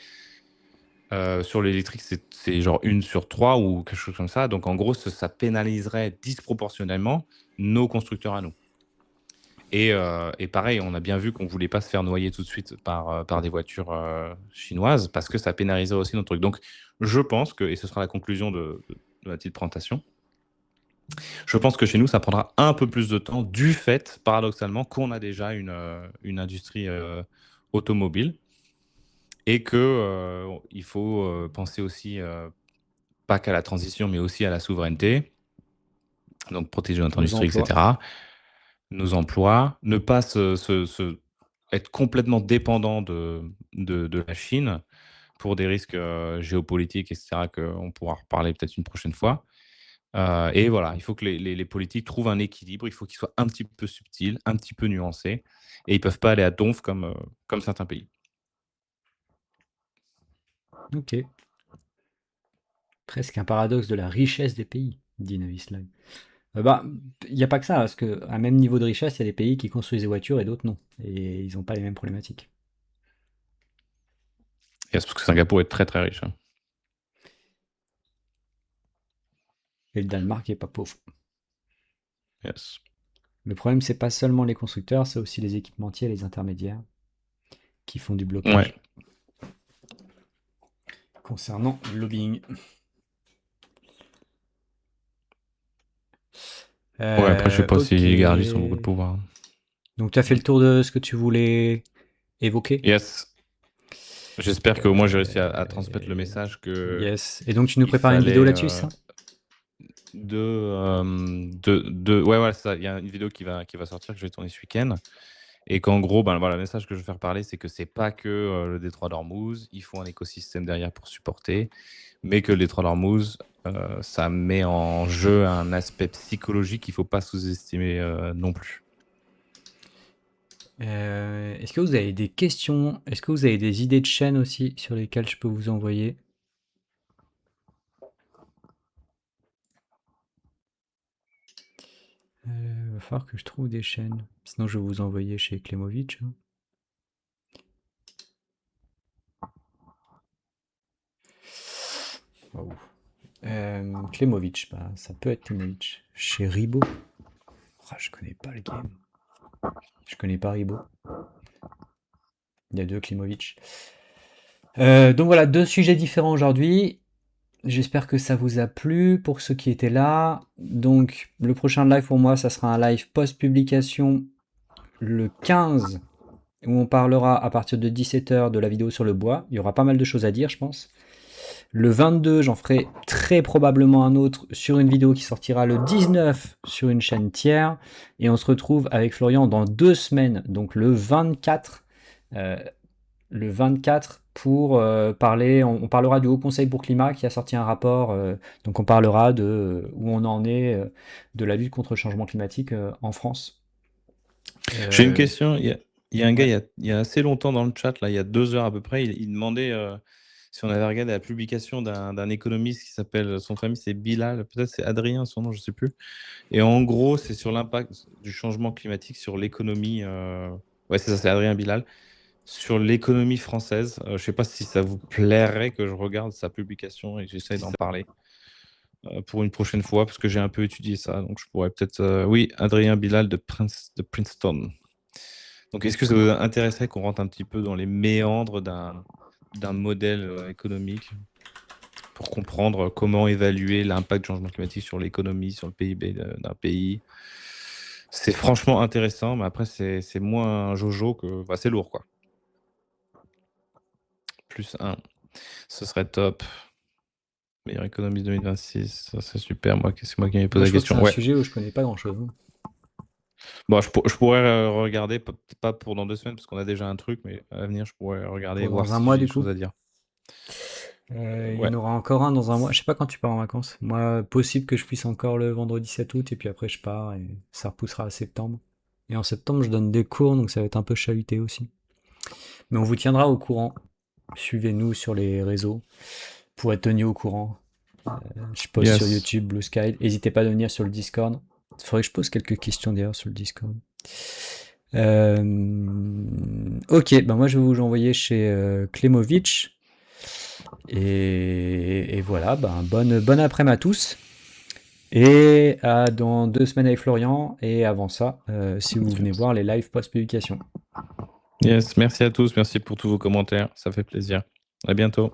Sur l'électrique, c'est genre 1 sur 3 ou quelque chose comme ça. Donc en gros, ça pénaliserait disproportionnellement nos constructeurs à nous. Et pareil, on a bien vu qu'on voulait pas se faire noyer tout de suite par des voitures chinoises parce que ça pénalisait aussi notre truc. Donc, je pense que, et ce sera la conclusion de la petite présentation, je pense que chez nous, ça prendra un peu plus de temps du fait, paradoxalement, qu'on a déjà une industrie automobile et que il faut penser aussi pas qu'à la transition, mais aussi à la souveraineté, donc protéger notre Nos industrie, emplois. etc., nos emplois, ne pas être complètement dépendant de la Chine pour des risques géopolitiques, etc., qu'on pourra reparler peut-être une prochaine fois. Et voilà, il faut que les politiques trouvent un équilibre, il faut qu'ils soient un petit peu subtils, un petit peu nuancés, et ils peuvent pas aller à donf comme certains pays. Ok. Presque un paradoxe de la richesse des pays, dit Navislav. Bah, il n'y a pas que ça, parce qu'à même niveau de richesse, il y a des pays qui construisent des voitures et d'autres non. Et ils n'ont pas les mêmes problématiques. Et c'est parce que Singapour est très très riche, hein. Et le Danemark n'est pas pauvre. Yes. Le problème, c'est pas seulement les constructeurs, c'est aussi les équipementiers et les intermédiaires qui font du Ouais. blocage. Concernant le lobbying. Ouais, après, je sais pas si Ok. les garagistes ont beaucoup de pouvoir. Donc, tu as fait le tour de ce que tu voulais évoquer. Yes. J'espère qu'au moins j'ai réussi à transmettre le message que Yes. Et donc, tu nous il prépares une vidéo fallait là-dessus, ça? ouais, voilà, c'est ça. Il y a une vidéo qui va sortir que je vais tourner ce week-end. Et qu'en gros, ben voilà, le message que je veux faire parler, c'est que c'est pas que le détroit d'Ormuz, il faut un écosystème derrière pour supporter, mais que le détroit d'Ormuz, ça met en jeu un aspect psychologique qu'il faut pas sous-estimer non plus. Est-ce que vous avez des questions? Est-ce que vous avez des idées de chaînes aussi sur lesquelles je peux vous envoyer? Va falloir que je trouve des chaînes. Sinon, je vais vous envoyer chez Klemovic, hein. Oh. Klemovic, bah, ça peut être Klemovic. Chez Ribot. Ah, je connais pas le game. Je connais pas Ribot. Il y a deux Klemovic. Donc voilà, deux sujets différents aujourd'hui. J'espère que ça vous a plu pour ceux qui étaient là. Donc le prochain live pour moi, ça sera un live post-publication le 15 où on parlera à partir de 17h de la vidéo sur le bois. Il y aura pas mal de choses à dire, je pense. Le 22, j'en ferai très probablement un autre sur une vidéo qui sortira le 19 sur une chaîne tiers. Et on se retrouve avec Florian dans 2 semaines, donc le 24. Le 24 pour parler, on parlera du Haut Conseil pour Climat qui a sorti un rapport, donc on parlera de où on en est de la lutte contre le changement climatique en France. J'ai une question. Il y a un gars, Ouais. il y a assez longtemps dans le chat, là, il y a 2 heures à peu près, il demandait si on avait regardé la publication d'un économiste qui s'appelle, son famille c'est Bilal, peut-être c'est Adrien son nom, je sais plus. Et en gros, c'est sur l'impact du changement climatique sur l'économie. Ouais, c'est ça, c'est Adrien Bilal. Sur l'économie française. Je sais pas si ça vous plairait que je regarde sa publication et que j'essaye d'en parler pour une prochaine fois, parce que j'ai un peu étudié ça. Donc je pourrais peut-être. Oui, Adrien Bilal de Princeton. Donc est-ce que ça vous intéresserait qu'on rentre un petit peu dans les méandres d'un modèle économique pour comprendre comment évaluer l'impact du changement climatique sur l'économie, sur le PIB d'un pays? C'est franchement intéressant, mais après, c'est moins jojo que. Bah, c'est lourd, quoi. +1. Ce serait top. Meilleure économie 2026, ça serait super. C'est moi qui m'ai Moi posé je la crois que c'est question. un Ouais. sujet où je connais pas grand-chose. Bon, je pourrais regarder, peut-être pas pour dans 2 semaines, parce qu'on a déjà un truc, mais à l'avenir, je pourrais regarder et Pour voir dans un si mois j'ai du des coup. choses à dire. Il y en Ouais. aura encore un dans un mois. Je sais pas quand tu pars en vacances. Moi, possible que je puisse encore le vendredi 7 août et puis après je pars et ça repoussera à septembre. Et en septembre, je donne des cours donc ça va être un peu chahuté aussi. Mais on vous tiendra au courant. Suivez-nous sur les réseaux pour être tenu au courant. Je poste sur Yes. YouTube, Blue Sky. N'hésitez pas à venir sur le Discord. Il faudrait que je pose quelques questions d'ailleurs sur le Discord. Ok, ben moi je vais vous envoyer chez Klemovic. Et voilà, ben bonne après-midi à tous. Et dans 2 semaines avec Florian. Et avant ça, si vous venez Yes. voir les lives post-publication. Yes, merci à tous, merci pour tous vos commentaires, ça fait plaisir. À bientôt.